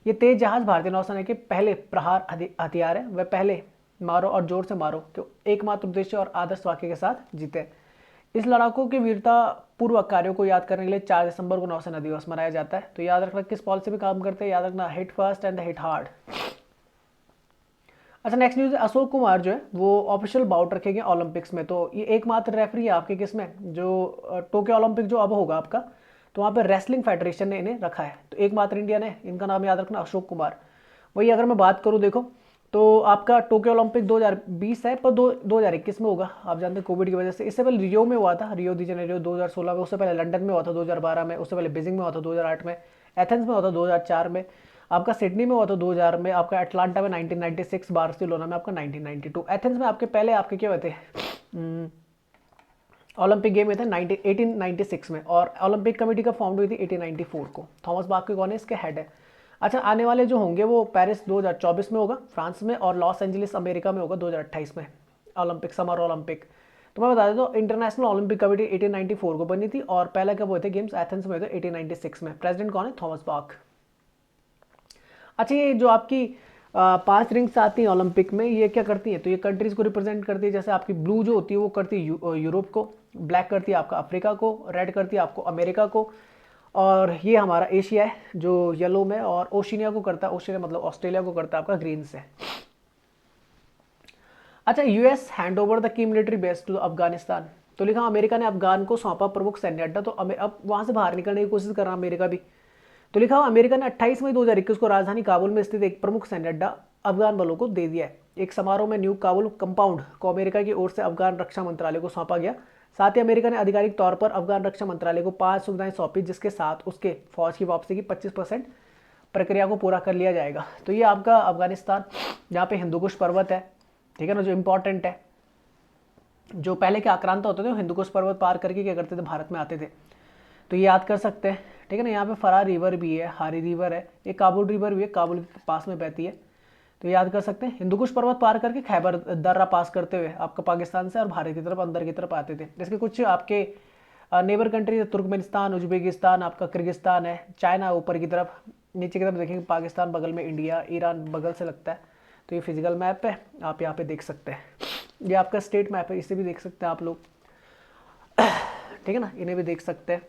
ये तेज जहाज भारतीय नौसेना के पहले प्रहार हथियार है। वह पहले मारो और जोर से मारो के एकमात्र उद्देश्य और आदर्श वाक्य के साथ जीते। इस लड़ाकों के वीरता पूर्वक कार्यों को याद करने के लिए 4 दिसंबर को नौसेना दिवस मनाया जाता है। तो याद रखना किस पॉलिसी में काम करते हैं, याद रखना hit first and hit hard. अच्छा, नेक्स्ट न्यूज़ है अशोक कुमार जो है वो ऑफिशियल बाउट रखेंगे ओलंपिक्स में। तो ये एकमात्र रेफरी है आपके किसमें, जो टोक्यो ओलंपिक जो अब होगा आपका, तो वहाँ पर रेसलिंग फेडरेशन ने इन्हें रखा है। तो एकमात्र इंडियन है, इनका नाम याद रखना अशोक कुमार। वही अगर मैं बात करूँ देखो तो आपका टोक्यो ओलंपिक 2020 है, पर 2021 में होगा। आप जानते हैं कोविड की वजह से। इससे पहले रियो में हुआ था, रियो डी जेनेरियो 2016 में। उससे पहले लंदन में हुआ था 2012 में। उससे पहले बीजिंग में हुआ था 2008 में। एथेंस में हुआ था 2004 में। आपका सिडनी में हुआ था 2000 में। आपका अटलांटा में 1996, बार्सिलोना में आपका 1992। एथेंस में आपके पहले आपके क्या हुए थे ओलंपिक गेम में थे 1896 में। और ओलंपिक कमेटी का फॉर्म हुई थी 1894 को। थॉमस बाक के कौन है, इसके हेड है। अच्छा, आने वाले जो होंगे वो पेरिस 2024 में होगा फ्रांस में, और लॉस एंजलिस अमेरिका में होगा 2028 में ओलंपिक, समर ओलंपिक। तो मैं बता देता हूँ इंटरनेशनल ओलंपिक कमेटी 1894 को बनी थी और पहले कब हुए थे गेम्स, एथेंस में हुए थे 1896 में। प्रेसिडेंट कौन है, थॉमस बाक। अच्छा, ये जो आपकी 5 रिंग्स आती हैं ओलंपिक में, ये क्या करती हैं, तो ये कंट्रीज को रिप्रेजेंट करती है। जैसे आपकी ब्लू जो होती है वो करती है यूरोप को, ब्लैक करती है आपका अफ्रीका को, रेड करती है आपको अमेरिका को, और ये हमारा एशिया है जो येलो में, और ओशिनिया को करता है, ओशिनिया मतलब ऑस्ट्रेलिया को करता है आपका ग्रीन से। अच्छा, US hand over the key military base to Afghanistan. तो लिखा अमेरिका ने अफगान को सौंपा प्रमुख सैन्य अड्डा। तो अब वहां से बाहर निकलने की कोशिश कर रहा अमेरिका भी। तो लिखा अमेरिका ने 28 मई 2021 को राजधानी काबुल में स्थित एक प्रमुख सैन्य अड्डा अफगान बलों को दे दिया है। एक समारोह में न्यू काबुल कंपाउंड को अमेरिका की ओर से अफगान रक्षा मंत्रालय को सौंपा गया। साथ ही अमेरिका ने आधिकारिक तौर पर अफगान रक्षा मंत्रालय को 5 सुविधाएं सौंपी, जिसके साथ उसके फौज की वापसी की 25% प्रक्रिया को पूरा कर लिया जाएगा। तो ये आपका अफगानिस्तान, जहाँ पे हिंदुकुश पर्वत है, ठीक है ना, जो इंपॉर्टेंट है। जो पहले के आक्रांता होते थे वो हिंदुकुश पर्वत पार करके क्या करते थे, भारत में आते थे। तो ये याद कर सकते हैं। ठीक है ना, यहाँ पे फरार रिवर भी है, हारी रिवर है, एक काबुल रिवर भी है, काबुल के पास में बहती है। तो याद कर सकते हैं, हिंदुकुश पर्वत पार करके खैबर दर्रा पास करते हुए आपका पाकिस्तान से और भारत की तरफ अंदर की तरफ आते थे। इसके कुछ आपके नेबर कंट्रीज, तुर्कमेनिस्तान, उज्बेकिस्तान, आपका किर्गिस्तान है, चाइना ऊपर की तरफ, नीचे की तरफ देखेंगे पाकिस्तान, बगल में इंडिया, ईरान बगल से लगता है। तो ये फिजिकल मैप है, आप यहाँ पे देख सकते हैं। ये आपका स्टेट मैप है, इसे भी देख सकते हैं आप लोग। ठीक है ना, इन्हें भी देख सकते हैं।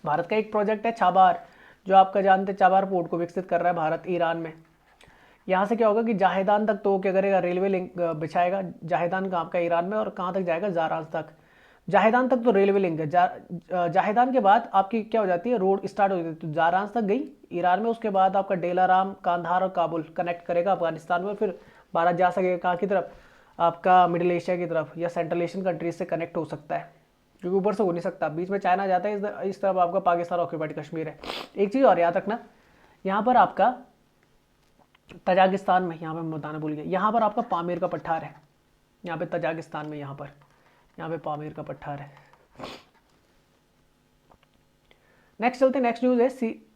भारत का एक प्रोजेक्ट है चाबार, जो आपका जानते हैं चाबार पोर्ट को विकसित कर रहा है भारत ईरान में। यहाँ से क्या होगा कि जाहेदान तक तो क्या करेगा, रेलवे लिंक बिछाएगा। जाहेदान का आपका ईरान में, और कहाँ तक जाएगा, जाराज तक। जाहेदान तक तो रेलवे लिंक है। जाहेदान के बाद आपकी क्या हो जाती है, रोड स्टार्ट हो जाती है। तो जाराज तक गई ईरान में, उसके बाद आपका डेलाराम, कांधार और काबुल कनेक्ट करेगा अफगानिस्तान में। फिर भारत जा सकेगा कहाँ की तरफ, आपका मिडिल एशिया की तरफ या सेंट्रल एशियन कंट्रीज से कनेक्ट हो सकता है, क्योंकि ऊपर से हो नहीं सकता। बीच में चाइना जाता है, इस तरफ आपका पाकिस्तान ऑक्यूपाइड कश्मीर है। एक चीज़ और याद रखना, यहाँ पर आपका तजाकिस्तान में, यहाँ पे मैं बताना भूल गया, यहाँ पर आपका पामीर का पठार है। यहाँ पे तजाकिस्तान में, यहाँ पे पामीर का पठार है। नेक्स्ट चलते, नेक्स्ट न्यूज़ है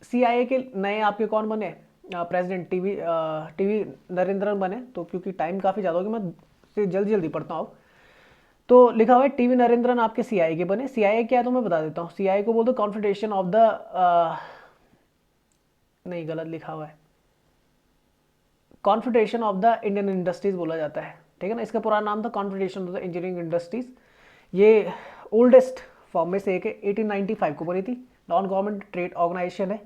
CIA के नए आपके कौन बने, प्रेसिडेंट टीवी नरेंद्रन बने, तो क्योंकि टाइम काफ़ी ज़्यादा हो गया मैं जल्दी जल्दी पढ़ता हूँ। तो लिखा हुआ है टीवी नरेंद्रन आपके सीआईए के बने। सीआईए क्या है तो मैं बता देता हूँ। सीआईए को बोलते कॉन्फेडरेशन ऑफ द नहीं, गलत लिखा हुआ है, confederation of the Indian industries बोला जाता है, ठीक है ना। इसका पुराना नाम था confederation of the engineering industries. ये ओल्डेस्ट फॉर्म में से एक है, 1895 को बनी थी, नॉन गवर्नमेंट ट्रेड ऑर्गेनाइजेशन है,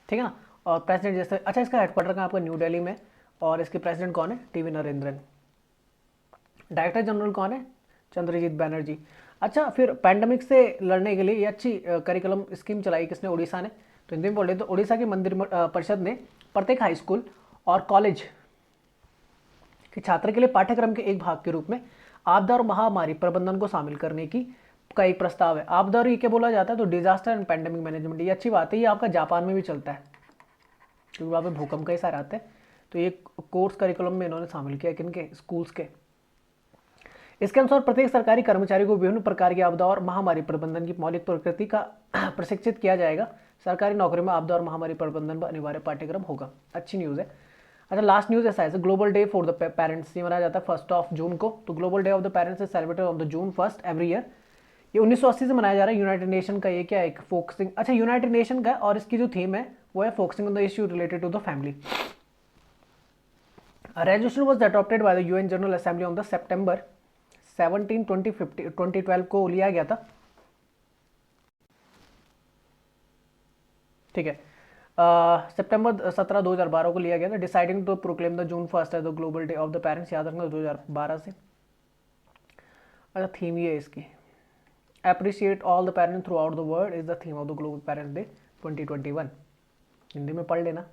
ठीक है ना। और प्रेसिडेंट जैसे, अच्छा इसका हेडक्वार्टर कहाँ आपका, न्यू दिल्ली में, और इसके प्रेसिडेंट कौन है, टीवी नरेंद्रन। डायरेक्टर जनरल कौन है, चंद्रजीत बैनर्जी। अच्छा, फिर पैंडमिक से लड़ने के लिए ये अच्छी करिकुलम स्कीम चलाई किसने, उड़ीसा ने। तो हिंदी में बोले तो उड़ीसा की मंदिर परिषद ने प्रत्येक हाई स्कूल और कॉलेज के छात्र के लिए पाठ्यक्रम के एक भाग के रूप में आपदा और महामारी प्रबंधन को शामिल करने की का एक प्रस्ताव है। आपदा और ये क्या बोला जाता है, तो डिजास्टर एंड पैंडेमिक मैनेजमेंट। ये अच्छी बात है, ये आपका जापान में भी चलता है क्योंकि वहाँ पे भूकंप कई सारे आते हैं। तो ये कोर्स करिकुलम में इन्होंने शामिल किया किनके, स्कूल्स के। इसके अनुसार प्रत्येक सरकारी कर्मचारी को विभिन्न प्रकार की आपदा और महामारी प्रबंधन की मौलिक प्रकृति का प्रशिक्षित किया जाएगा। सरकारी नौकरी में आपदा और महामारी प्रबंधन पर अनिवार्य पाठ्यक्रम होगा। अच्छी न्यूज़ है। अच्छा, लास्ट न्यूज़ ऐसा है, global day for the parents, ये मनाया जाता है 1 जून को। तो global day of the parents is celebrated on the June 1 every year. ये 1980 से मनाया जा रहा है। यूनाइटेड नेशन का ये क्या है, एक फोकसिंग, अच्छा यूनाइटेड नेशन का, और इसकी जो थीम है वो है focusing on the issue related to the family. Resolution was adopted by the UN general assembly on the September 17, 2012 को लिया गया था, ठीक है। सितंबर 17, 2012 को लिया गया था। Deciding to proclaim the June 1 as the global day of the parents, याद रखना 2012 से। अच्छा, थीम ये है इसकी, appreciate all the parents through the world is the theme of the global parents day 2021। Hindi में पढ़ लेना।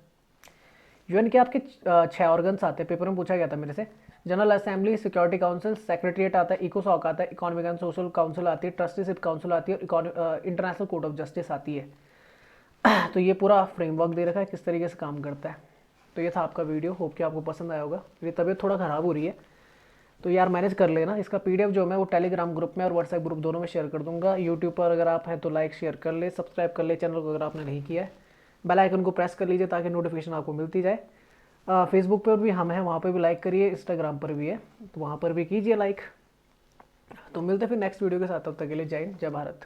यूएन के आपके 6 ऑर्गन्स आते हैं, पेपर में पूछा गया था मेरे से। General assembly, security council, secretariat आता है, इकोसॉक आता है, इकोनॉमिक एंड सोशल काउंसिल आती है, ट्रस्टीशिप काउंसिल आती है, और इंटरनेशनल कोर्ट ऑफ जस्टिस आती है। तो ये पूरा फ्रेमवर्क दे रखा है किस तरीके से काम करता है। तो ये था आपका वीडियो, होप कि आपको पसंद आया होगा। मेरी तबीयत थोड़ा ख़राब हो रही है तो यार मैनेज कर लेना। इसका पीडीएफ जो मैं वो टेलीग्राम ग्रुप में और व्हाट्सएप ग्रुप दोनों में शेयर कर दूंगा। यूट्यूब पर अगर आप हैं तो लाइक शेयर कर ले, सब्सक्राइब कर ले चैनल को अगर आपने नहीं किया है, बेल आइकन को प्रेस कर लीजिए ताकि नोटिफिकेशन आपको मिलती जाए। फेसबुक पर भी हम हैं, वहाँ पर भी लाइक करिए, इंस्टाग्राम पर भी है तो वहाँ पर भी कीजिए लाइक। तो मिलते फिर नेक्स्ट वीडियो के साथ, तब तक के लिए जय हिंद, जय भारत।